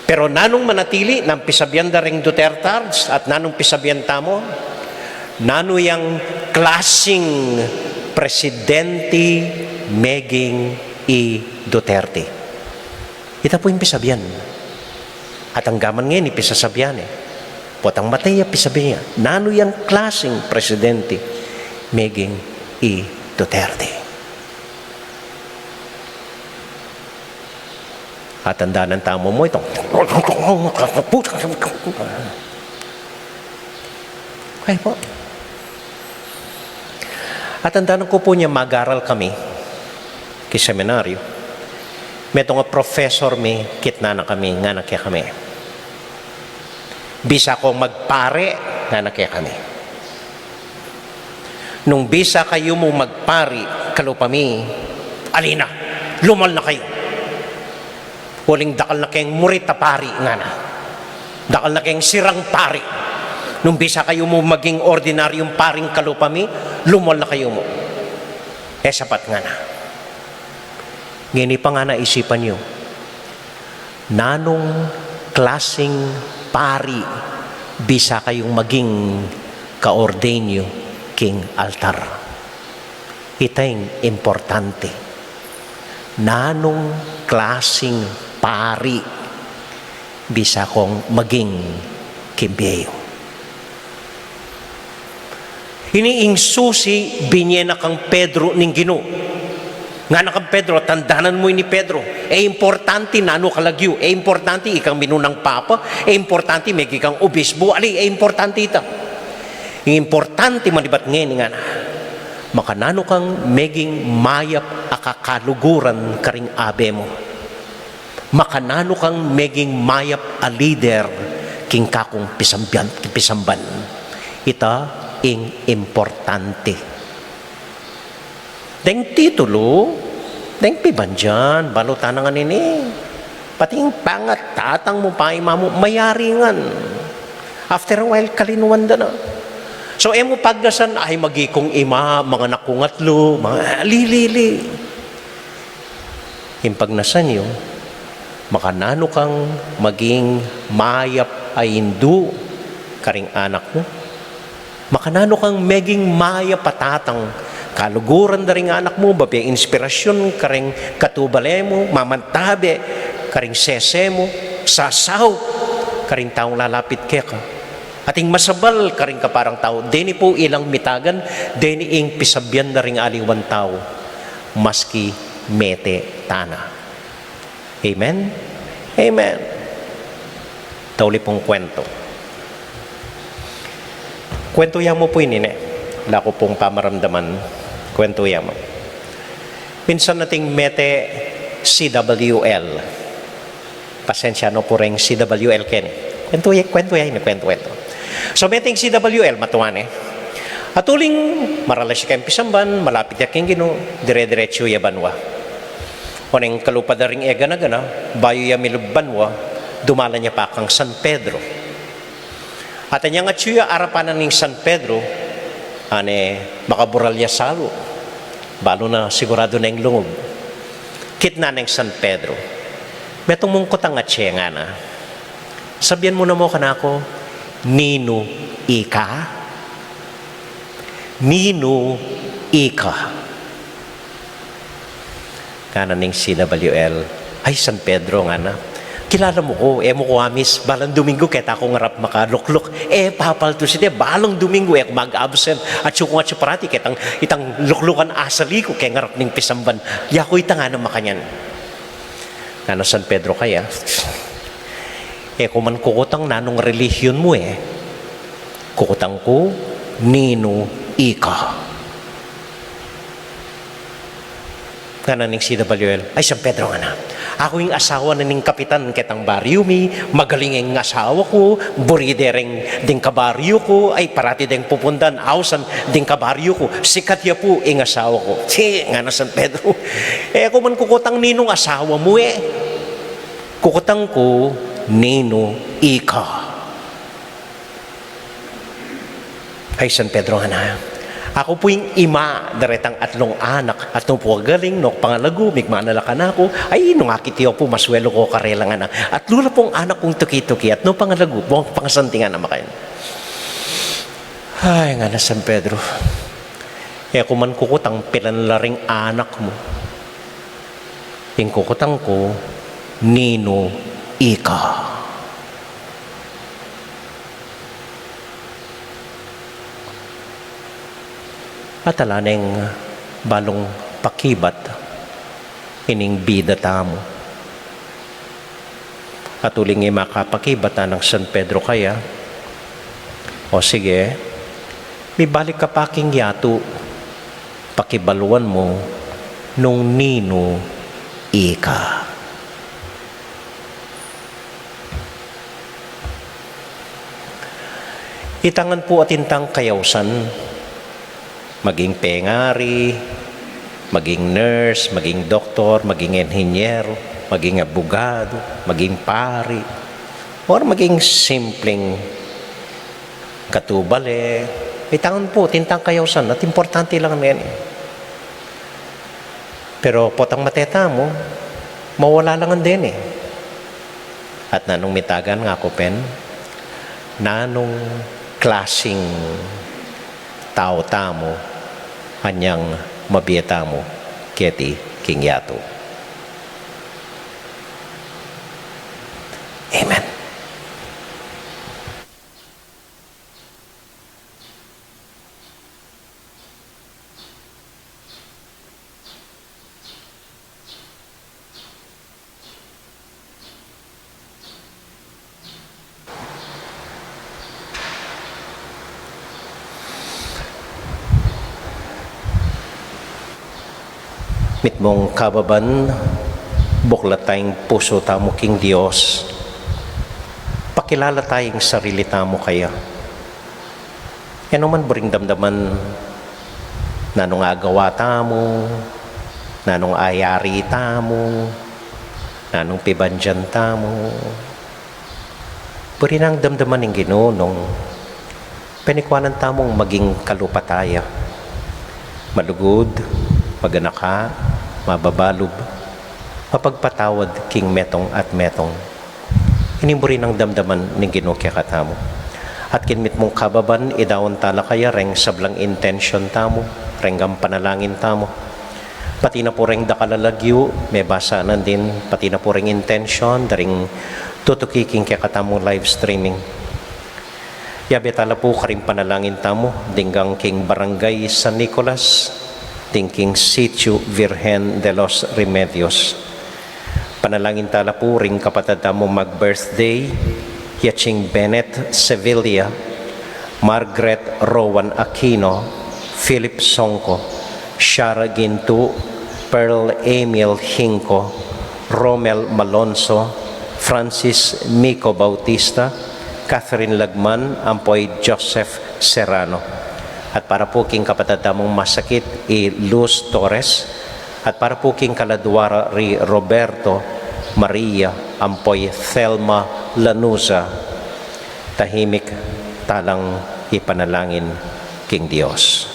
Pero nanong manatili ng pisabyanda ring Duterte at nanong pisabyanta mo, nano yung klaseng presidente meging Duterte. Ito po yung pisabyan. At ang gaman ngayon, ipisasabyan potang mataya pisabyan. Nano yung klaseng presidente meging Duterte. At tandaan ng tamo mo itong kaya po. At tandaan ko po niya mag-aral kami kay seminaryo. May itong professor may kitna na kami, nga na kaya kami. Bisa ko magpare, nga na kaya kami. Nung bisa kayo mo magpari, kalupami, alina, lumal na kayo. Huling dakal na kayong murita pari nga na. Dakal na kayong sirang pari. Nung bisa kayo mo maging ordinaryong paring kalupami, lumal na kayo mo. Sapat nga na. Ngini pa nga naisipan nyo, nanong klaseng pari bisa kayong maging ka-ordainyo king altar. Itay importante. Nanong klaseng pari bisa kong maging kimbeyo. Hiniing susi binyena kang Pedro ning Ginoo. Nga na kang Pedro, tandanan mo ni Pedro. Importante nano kalagyo. Importante ikang minunang papa. Importante may ikang obispo. Importante ita. Importante manibat ngayon nga na. Makanano kang meging mayap akakaluguran karing abe mo. Makanano kang meging mayap a leader king kakong pisamban. Ita ing importante. Deng titulo, deng pibanjan, balutan nga nini. Pati yung pangat, tatang mo pa, imamo, mayaringan. After a while, kalinuan na. So, mo pagdasan, ay magikong ima, mga nakungatlo, mga lilili. impagnasan niyo, makanano kang maging mayap ay hindu karing anak mo. Makanano kang maging mayap patatang kaluguran da ring anak mo, babi inspirasyon karing katubale mo, mamantabe karing sese mo, sasaw karing taong lalapit kaya ka. Ating masabal karing kaparang tao, deni po ilang mitagan, deni ing pisabyan na ring aliwan tao, maski mete tana. Amen? Amen. Tauli pong kwento. Kwento yan mo po inine. Wala ko pong pamaramdaman. Kwento yan mo. Minsan nating mete CWL. Pasensya no po rin CWL ken. Kwento yan. So meting CWL matuan At uling maralas siya kayong pisamban, malapit ya keng gino, dire-diretso ya banwa. Oneng kalupadaring ega na gana, bayo ya milubbanwa, dumala niya pa kang San Pedro. At anyang atsuya arapanan ng San Pedro, makabural ya salo, balo na sigurado na yung lungog. Kitna ng San Pedro, metong mungkot ang atsuya nga na. Sabihan mo na mo kanako, Nino Ika? Nino Ika. Kananing CWL, ay San Pedro nga na. Kilala mo ko, mo ko amis, balang Domingo, kaya ako ngarap makalukluk. Papal to siya, balang Domingo, mag-absent. At yung nga siya parati, itang luklukan asali ko, kaya ngarap ning pisamban. Yako ita nga na makanyan. Kana San Pedro kaya, kuman kukutang nanong relihiyon mo kukutang ko, Nino Ika. Kananing CWL, ay San Pedro nga na. Ako yung asawa na ning kapitan ketang baryo mi, magaling yung asawa ko, buridereng ding kabaryo ko, ay parati ding pupundan, awsan ding kabaryo ko, sikat ya po yung asawa ko. Nga na San Pedro. Ako man kukutang ninong asawa mo kukutang ko, Nino Ika. Ay San Pedro nga na. Ako po yung ima, daretang atlong anak, at nung po galing, nung pangalago, migmanalakan ako, ay nung akitiyo po, maswelo ko karelangan na. At lula pong anak kong tuki-tuki, at nung pangalago, buong pangasantingan na makain. Ay nga na San Pedro. Kung man kukutang pilanlaring anak mo, yung kukutang ko, Nino Ika. At alaneng balong pakibat ining bida tamo. At uling makapakibat ng San Pedro kaya, o sige, may balik ka paking yato, pakibaluan mo nung Nino Ika. Itangan po atintang kayawsan, maging pengari, maging nurse, maging doktor, maging enhinyero, maging abogado, maging pari, or maging simpleng katubale. Itangan po, tintang kayawsan, at importante lang na yan. Pero potang mateta mo, mawala lang ang din At nanong mitagan nga ko pen, nanong klasing tao tamo, hanyang mabiyeta mo, keti kingyato. Amen. Mitmong kababan, buklat tayong puso tamo king Diyos. Pakilala tayong sarili tamo kaya. Ano man buring damdaman, nanong agawa tamo, nanong ayari tamo, nanong pibandyan tamo. Buring ang damdaman ng Ginoo nung penikwanan tamong maging kalupataya. Malugod, maganaka, mababalog, mapagpatawad king metong at metong. Inimburi ng damdaman ni Ginoo kaya katamo. At kinmit mong kababan, idawon tala kaya reng sablang intention tamo, renggam panalangin tamo. Pati na po reng dakalalagyo, may basanan din, pati na po reng intention, daring tutukiking kaya katamo live streaming. Yabe tala po karing panalangin tamo, dinggang king Barangay San Nicolas, dingking Sitio Virgen de los Remedios. Panalangin tala po ring kapatid tamo mag-birthday, Yaching Bennett Sevilla, Margaret Rowan Aquino, Philip Songko, Shara Gintu, Pearl Emil Hinco, Romel Malonzo, Francis Mico Bautista, Catherine Lagman, Ampoy Joseph Serrano. At para po king kapatid tamong masakit, Luz Torres. At para po king kaladwara ri Roberto Maria, Ampoy Thelma Lanuza, tahimik talang ipanalangin king Dios.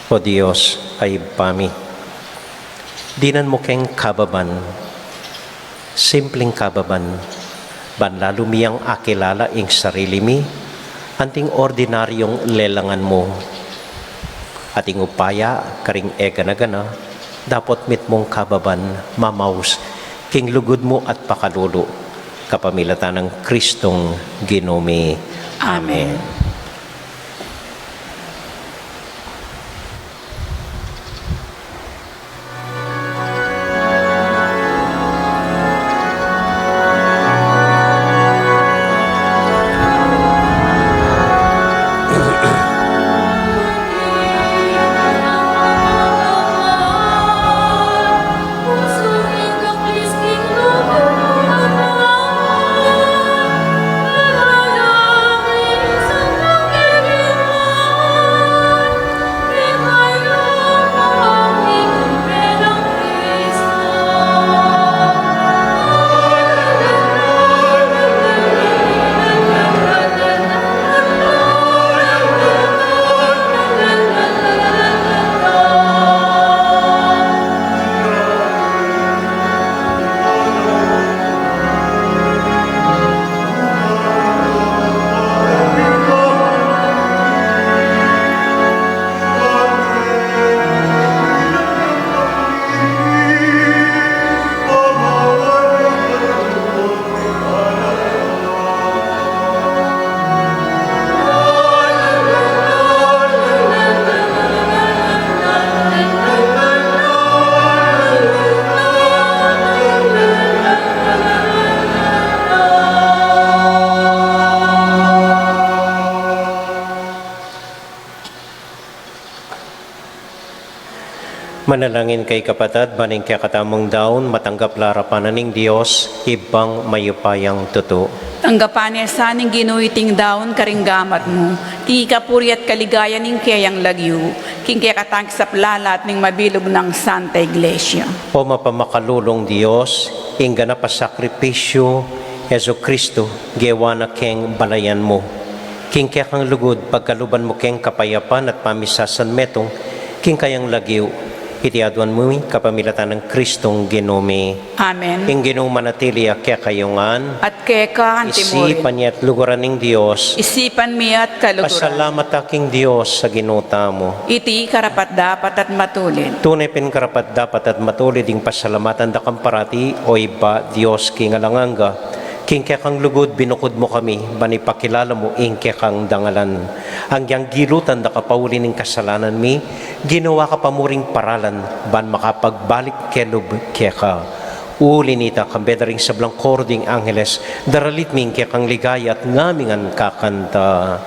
O Diyos ay pami, dinan mo keng kababan, simpleng kababan, banlalo miyang akilala ing sarili mi, anting ordinaryong lelangan mo, ating upaya karing eganagana, dapat mit mong kababan, mamaus, king lugod mo at pakalulo, kapamilatan ng Kristong Ginoo. Amen. Manalangin kay kapatid, baning kaya katamong daon, matanggap larapanan ng Diyos, ibang mayupayang tuto. Tanggapan niya saning ginuiting daon karinggamat mo, ti kapuri at kaligayan ning kayang lagyo, king kaya katang sa plalat ning mabilog ng Santa Iglesia. O mapamakalulong Diyos, ingga na pasakripisyo, Yesu Kristo, gewa na keng balayan mo. King kaya kang lugod, pagkaluban mo keng kapayapan at pamisasan metong, king kayang lagyo, itiaduan mo kapamilatan ng Kristong Ginoo. Amen. Ing Ginoo manatili kaya kayongan, At keka antimurin. isipan niya at lugaran ng Diyos, Isipan mi at kaluguran. pasalamat aking Diyos sa ginuta mo. Iti karapat dapat at matulid. Tunay pin karapat dapat at matulid ding pasalamatan da kamparati o iba Diyos kingalanganga. King kaya kang lugod, binukod mo kami, banipakilala mo, ing kaya kang dangalan. Ang yang gilutan da kapauli ng kasalanan mi, ginawa ka pamuring paralan, ban makapagbalik kelub kaya ka. Uli nita kambedaring sa blangkording angeles, daralit ming kaya kang ligaya at ngamingan kakanta.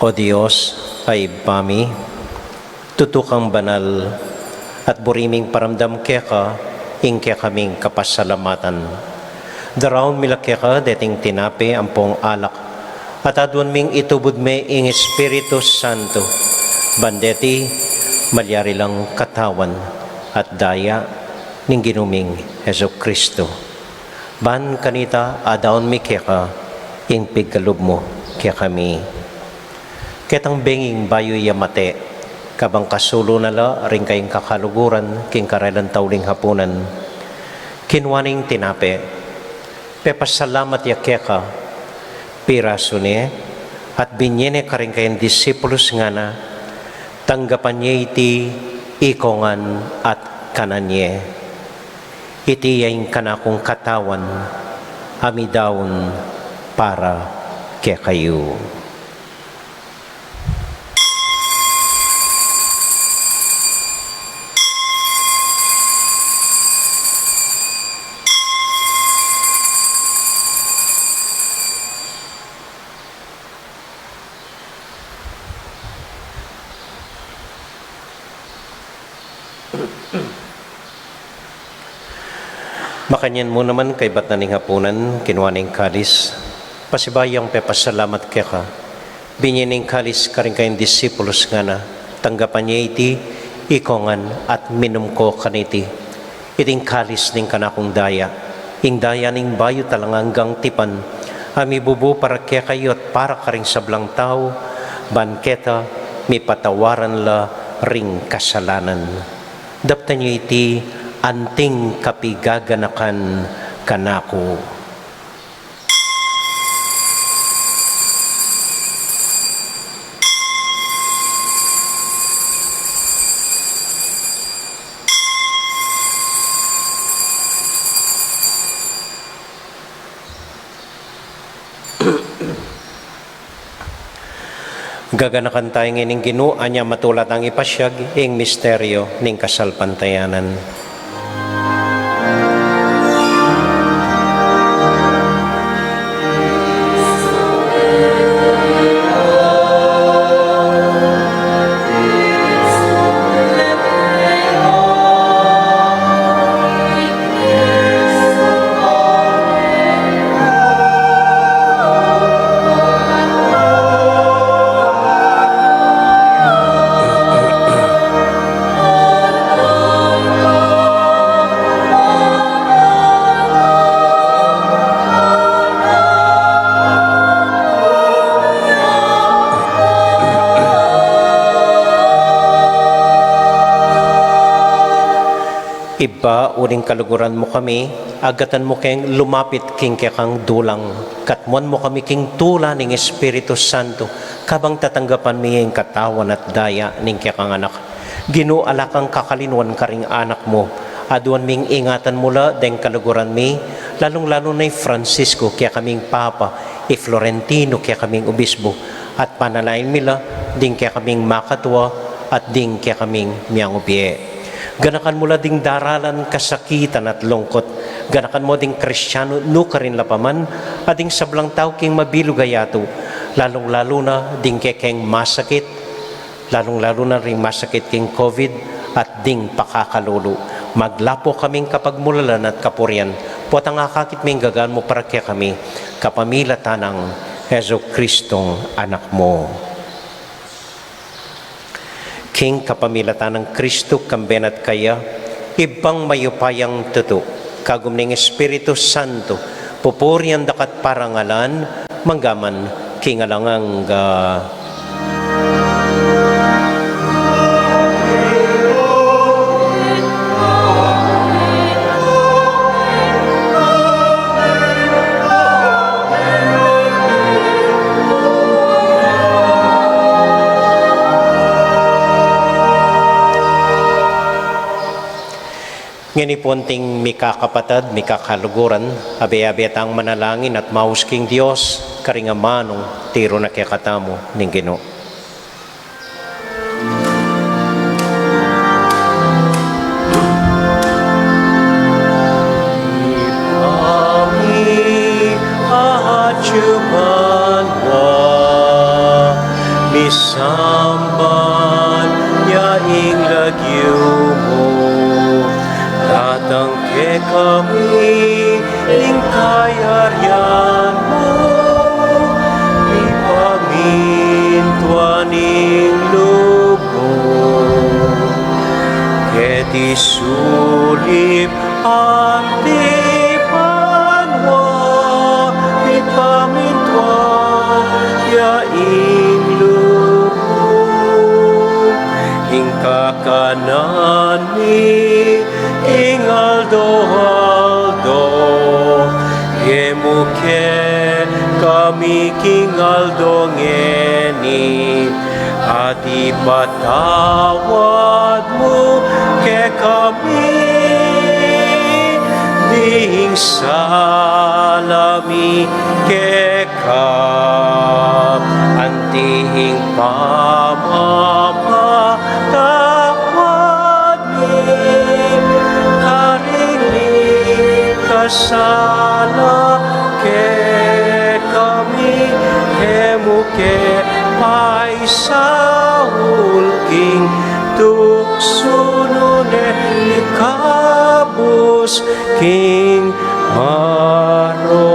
O Diyos, ay pami, tutukang banal, at buriming paramdam keka, ingke kaming kapasalamatan. Daraon mila keka, deting tinapi ampong alak, at adwan ming itubod me ing Espiritu Santo, bandeti, malyari lang katawan, at daya, ning ginuming Heso Kristo. Ban kanita, adaon mi keka, ing pigkalub mo, kaya kami. Ketang benging bayo yamate, kabang kasulo nala, ring kayong kakaluguran, king karelan tauling hapunan. Kinwaning tinape, pepasalamat ya keka, piraso niya, at binyene ka rin kayong disipulos nga na, tanggapan niya iti ikongan at kananye. Iti yaing kanakong katawan, amidaon para kaya kayo. Makanyan mo naman kay bat naning hapunan, kinuwaning kalis, pasibayang pepasalamat kaya ka, binyaning kalis ka rin kayong disipulos nga na, tanggapan niya iti, ikongan at minum ko kaniti, iting kalis ning kanakong daya, ing daya ning bayo talangang tipan, ami bubu para kaya kayo at para ka rin sablang tao, banketa, mi patawaran la ring kasalanan. Dapta niyo iti, anting kapigaganakan kanako. Gaganakan tayo ngayon Ginoo, anya matulat ang ipasyag, ing misteryo ning kasalpantayanan. Iba, uring kaluguran mo kami, agatan mo keng lumapit king kang dulang, katmuan mo kami king tula ning Espiritu Santo, kabang tatanggapan mi yung katawan at daya ning kang anak. Ginoo alakang kakalinuan ka ring anak mo, aduan ming ingatan mula deng kaluguran mi, lalong-lalo na Francisco, kaya kaming Papa, Florentino, kaya kaming Obispo, at panalain mila, ding kaya kaming makatwa, at ding kaya kaming miyang ubye. Ganakan mula ding daralan, kasakitan at lungkot. Ganakan mo ding Kristyano, no ka rin lapaman, at ding sablang tao king mabilugayato. Lalong-lalo na ding kekeng masakit, lalong-lalo na ring masakit king COVID, at ding pakakalulu. Maglapo kaming kapagmulalan at kapurian. Puat ang akakit ming gagaan mo para kaya kami, kapamilatan ng Heso Kristong anak mo. King kapamilatan ng Kristo kambenat kaya, ibang mayupayang tuto, kagum ning Espiritu Santo, pupurian dakat parangalan, manggaman, kingalangang ngani punting mikakapatad, mikakaluguran, abe-abe ang manalangin at mahusking Diyos, karingamanong tiro na kekatamo ning Ginoo. ing kayaryan mo, ipamintuaning lubong, ket isulip ang di panwa, ipamintwa yaing lubong, ing kakanan ni ing aldo-aldo, yemuke kami king aldo ngeni, at ipatawad mo ke kami, ding salami ke ka, antihing pamamatawad mi, karingin kasala ke kami, kemuke paisaul king tuksunune ikabus king maro.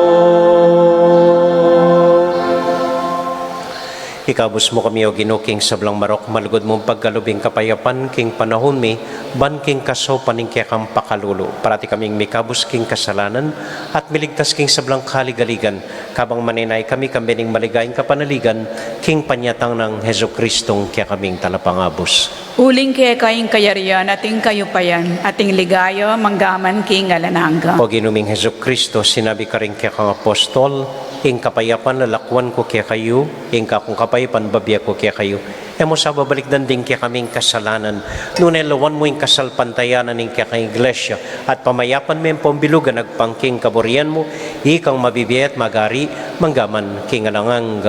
Ikabus mo kami o Ginoo king sablang marok, malugod mong pagkalubing kapayapan king panahon mi, ban king kaso paning kaya kang pakalulo. Parati kaming mikabus king kasalanan at miligtas king sablang kaligaligan, kabang maninay kami kambining maligayang kapanaligan, king panyatang ng Heso Kristong kaya kaming talapangabos. Uling kaya kayong kayarian, ating kayupayan, ating ligayo, manggaman king alanangga. O Ginuming Heso Kristo, sinabi ka rin kaya kang apostol, ing kapayapan lalakwan ko kaya kayo, ing kakong kapayapan babya ko kaya kayo. Emo sa babalik danding kaya kaming kasalanan, nunay lawan mo ing kasalpantayanan ing kaya kang iglesia, at pamayapan mo yung pambilugan, nagpangking kaburian mo, ikang mabibiyat magari, manggaman king alangang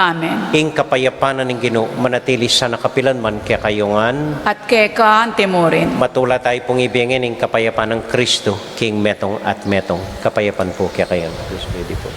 Amen. ing kapayapanan ng Ginoo, manatili sa nakapilan man kaya kayongan, At keka ang timurin. matula tayo pong ibigin ng kapayapan ng Kristo, king metong at metong, kapayapan po kaya kayan. Please ready po.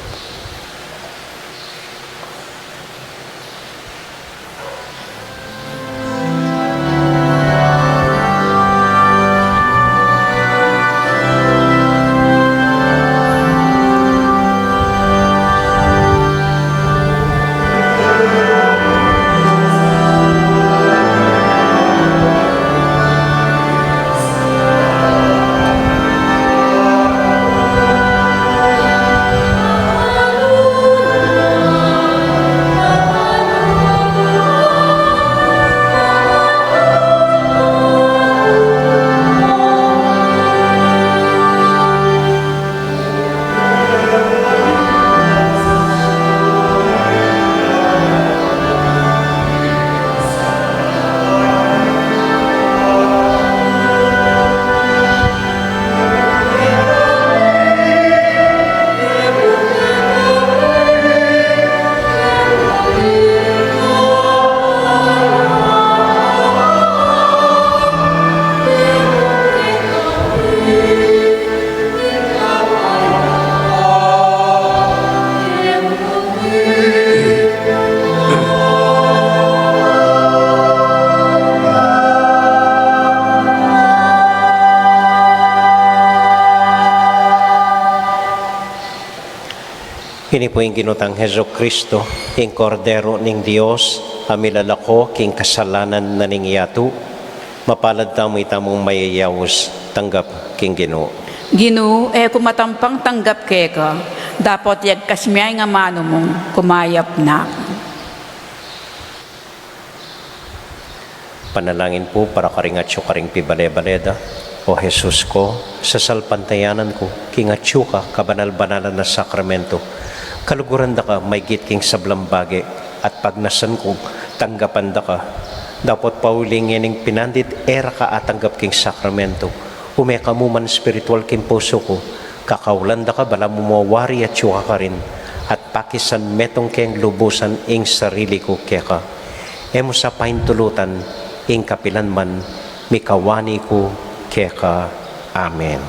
Kini po yung ginutang Heso Kristo, king kordero ning Dios, amilalako king kasalanan na ning yatu, mapalad tamo itamong mayayawos, tanggap king Ginoo. Ginoo, kumatampang tanggap keka, dapat yag kasmiyay nga mano mong kumayap na. Panalangin po para karingatsyo karing pibale-baleda. O Jesus ko, sa salpantayanan ko, kingatsyo ka, kabanal-banalan na sakramento. Kaluguran da ka, may king sablang bagi, at pagnasan ko, tanggapan da ka. Dapat paulingin ng pinandit, era ka atanggap king sakramento. Umeka mo man spiritual king puso ko, kakaulan da ka, bala mo mawari at syuka ka rin. At pakisan metong keng lubusan ing sarili ko keka. Emo sa pahintulutan, ing kapilan man, mikawani ko keka. Amen.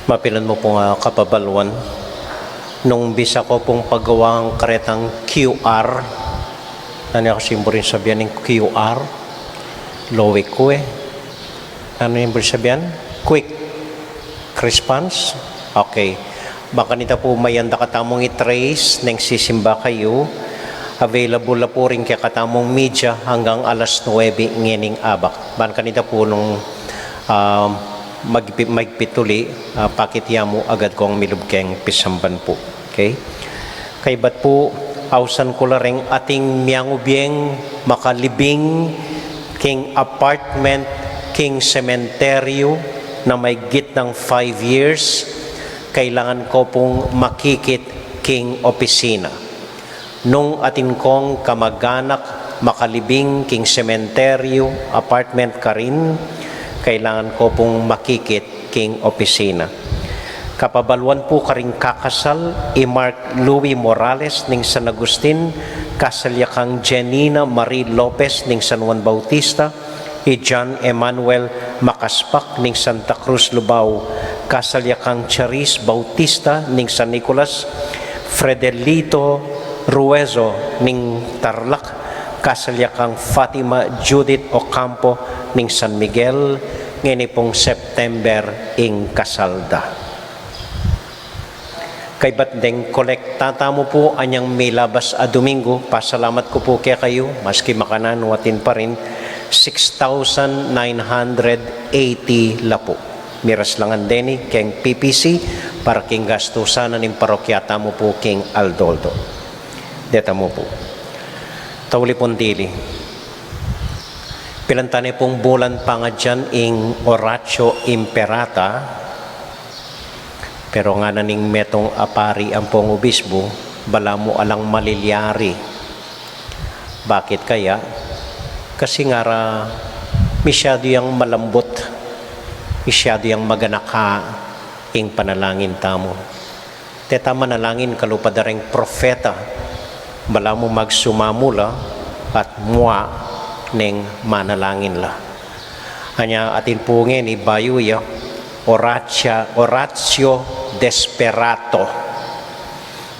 Mapilan mo po nga kapabalwan. Nung bisa ko pong paggawang karetang QR, ano ako simbolin sabihan ng QR? Lowe ko eh. Ano yung sabihan? Quick response? Okay. Baka nita po mayanda katamong i-trace nang sisimba kayo. Available na po rin kaya katamong media hanggang alas 9 ngening abak. Baka nita po nung magpituli, pakitya mo agad kong milubkeng pisamban po. Okay? Kay ba't po, ausan ko la rin ating miyangubiyeng makalibing king apartment, king cementerio na may git ng 5 years, kailangan ko pong makikit king opisina. Nung atin kong kamag-anak makalibing king cementerio, apartment ka rin, kailangan ko pong makikit king opisina. Kapabaluan po karing kakasal, i-Mark Louis Morales ning San Agustin, kasalyakang Janina Marie Lopez ning San Juan Bautista, i-John Emmanuel Makaspak ning Santa Cruz Lubao, kasalyakang Charis Bautista ning San Nicolas, Fredelito Ruezo ning Tarlac, kasalyakang Fatima Judith Ocampo ning San Miguel, ngini pong September ing kasalda. Kay batdeng kolektata mo po anyang may labas a Domingo, pasalamat ko po kaya kayo, maski makananuatin pa rin, 6,980 lapo. Miras langan deni keng PPC para king gastusan ng parokyata mo po king Aldoldo. Deta mo po. Tauli pong dili. Pilantane pong bulan pa nga dyan ing Oratio Imperata, pero nga naning metong apari ang pong obispo, bala mo alang malilyari. Bakit kaya? Kasi nga masyado yung malambot, masyado yung maganaka ing panalangin tamo. Teta manalangin kalupadaring profeta, bala mo magsumamula at mua neng manalangin la. Hanya atin po ngayon ibayuya, Oratio Desperato.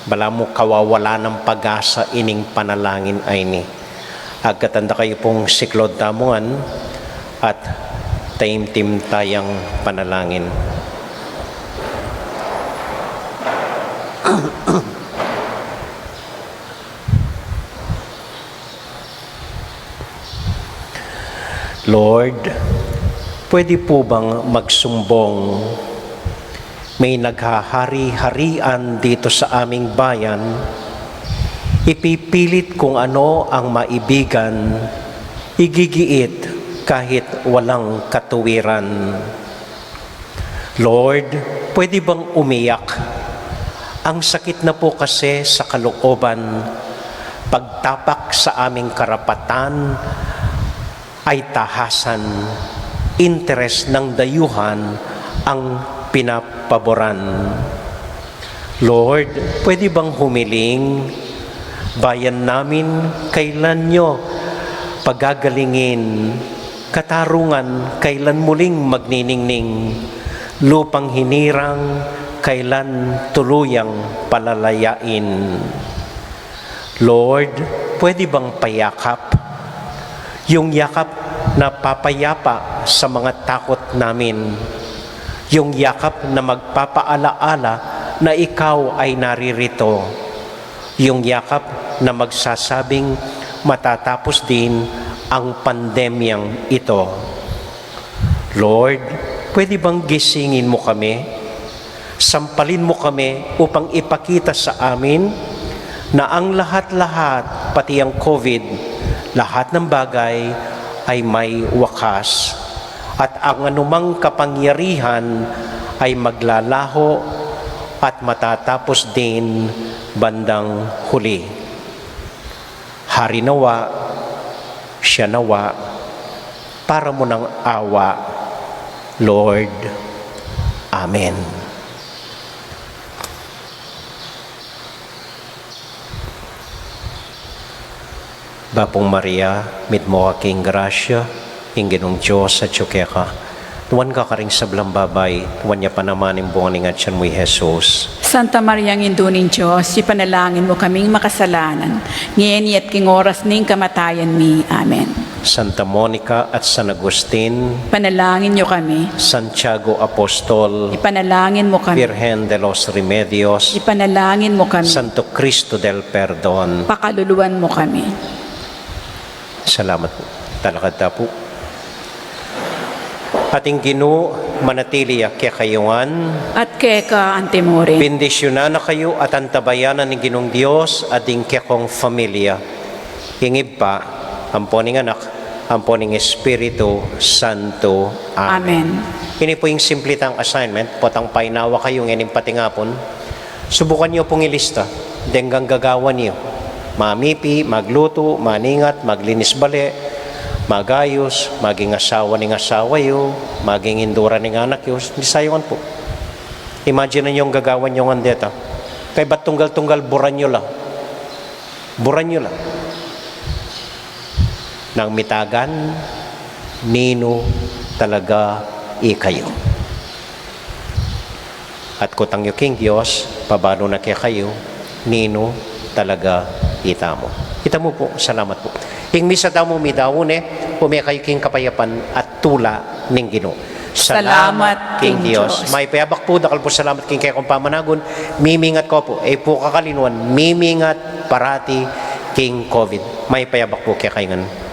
Bala mo kawawala ng pag-asa ining panalangin ay ni. Agkatanda kayo pong siklod tamuan at taimtim tayang panalangin. Lord, pwede po bang magsumbong? May naghahari-harian dito sa aming bayan, ipipilit kung ano ang maibigan, igigiit kahit walang katuwiran. Lord, pwede bang umiyak? Ang sakit na po kasi sa kalooban, pagtapak sa aming karapatan ay tahasan, interes ng dayuhan ang pinapaboran. Lord, pwede bang humiling? Bayan namin, kailan nyo pagagalingin? Katarungan, kailan muling magniningning? Lupang hinirang, kailan tuluyang palalayain? Lord, pwede bang payakap? Yung yakap na papayapa sa mga takot namin. Yung yakap na magpapaalaala na ikaw ay naririto. Yung yakap na magsasabing matatapos din ang pandemyang ito. Lord, pwede bang gisingin mo kami? Sampalin mo kami upang ipakita sa amin na ang lahat-lahat, pati ang COVID, lahat ng bagay ay may wakas at ang anumang kapangyarihan ay maglalaho at matatapos din bandang huli. Hari nawa, siya nawa, para mo ng awa, Lord. Amen. Bapong Maria, mit mo aking grasya, ing Ginong Diyos at Tsukeka, tuwan ka karing sablang babay, tuwan niya panamanin buong ningat siya mo Jesus. Santa Maria ng Indunin Diyos, ipanalangin mo kaming makasalanan, ngayon at king oras ning kamatayan mi. Amen. Santa Monica at San Agustin, Panalangin niyo kami. Santiago Apostol, Ipanalangin mo kami. Virgen de los Remedios, Ipanalangin mo kami. Santo Cristo del Perdon. Pakaluluan mo kami. Salamat po. Talakad po. Ating Ginoo, manatili kaya kayungan, At keka antemore. bendisyonan na kayo at antabayanan ng Ginong Diyos ating kekong familia. Hingib pa, amponing anak, amponing Espiritu Santo. Amen. Amen. Ini po yung simplitang assignment, potang painawa kayo ngayon patingapon. Subukan niyo pong ilista, denggang gagawan niyo. Mamipi, magluto, maningat, maglinis bali, magayos, maging asawa ng asawa yo, maging indura ng anak yo, disayuan po. Imagine niyo yung gagawan nyo ng deta. Kay ba't tunggal-tunggal, buran nyo lang. Buran nyo lang. Nang mitagan, nino talaga ikayo. At kutang yung King Diyos, pabalo na kaya kayo, nino talaga itamo. Itamo po, salamat po. Ing misa tamo midawon pumaya kayo king kapayapan at tula ning Ginoo. Salamat, King Diyos. May payabak po, dakal po salamat king kaya kong pamanagon. Mimingat ko po, po kakalinuan, mimingat parati king COVID. May payabak po kaya kayo nga.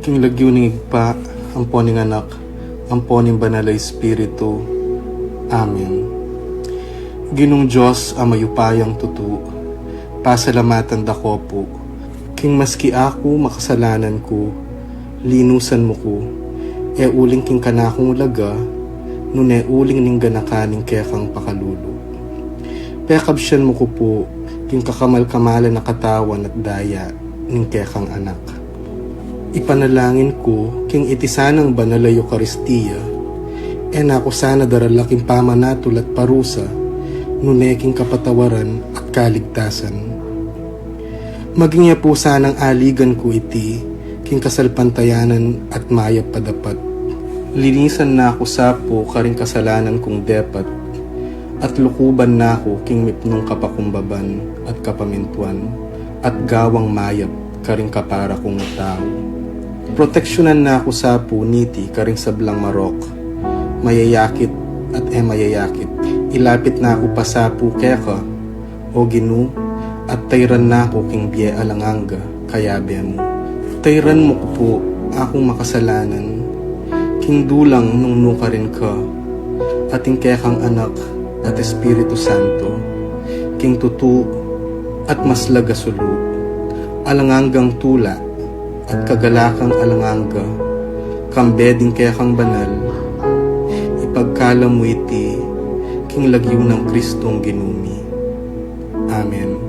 King lagyo ning igpa, amponing anak, amponing banal na Espiritu. Amen. Ginong Diyos ang mayupayang tutu, pasalamatan dako po. King maski ako makasalanan ko, linusan mo ko, uling king kanakong laga, nune uling ning ganakaning kekang pakalulu. Pekabsyan mo ko po, king kakamal-kamalan na katawan at daya, ning kekang anak. Ipanalangin ko, king itisanang banal na Eucharistia, nako sana daralaking pamanatul at parusa, nuneking kapatawaran at kaligtasan. Maging po sanang aligan ko iti, king kasalpantayanan at mayap padapat. Linisan na ako sapo karing kasalanan kong depat, at lukuban na ako king mipnong kapakumbaban at kapamintuan, at gawang mayap karing kapara kong tao. Proteksyonan na ako sa puniti karing sablang marok, mayayakit at mayayakit. Ilapit na ako pa sa pukeka, o Ginu, at tayran na ako king biye alanganga, kayabe mo. Tayran mo ko po akong makasalanan, king dulang nung nuka rin ka, ating kekang anak at Espiritu Santo, king tutu at maslaga sulu, alanganggang tula, at kagalakang alanganga, kambeding kaya kang banal, ipagkala mo iti, king lagyo ng Kristong ginumi. Amen.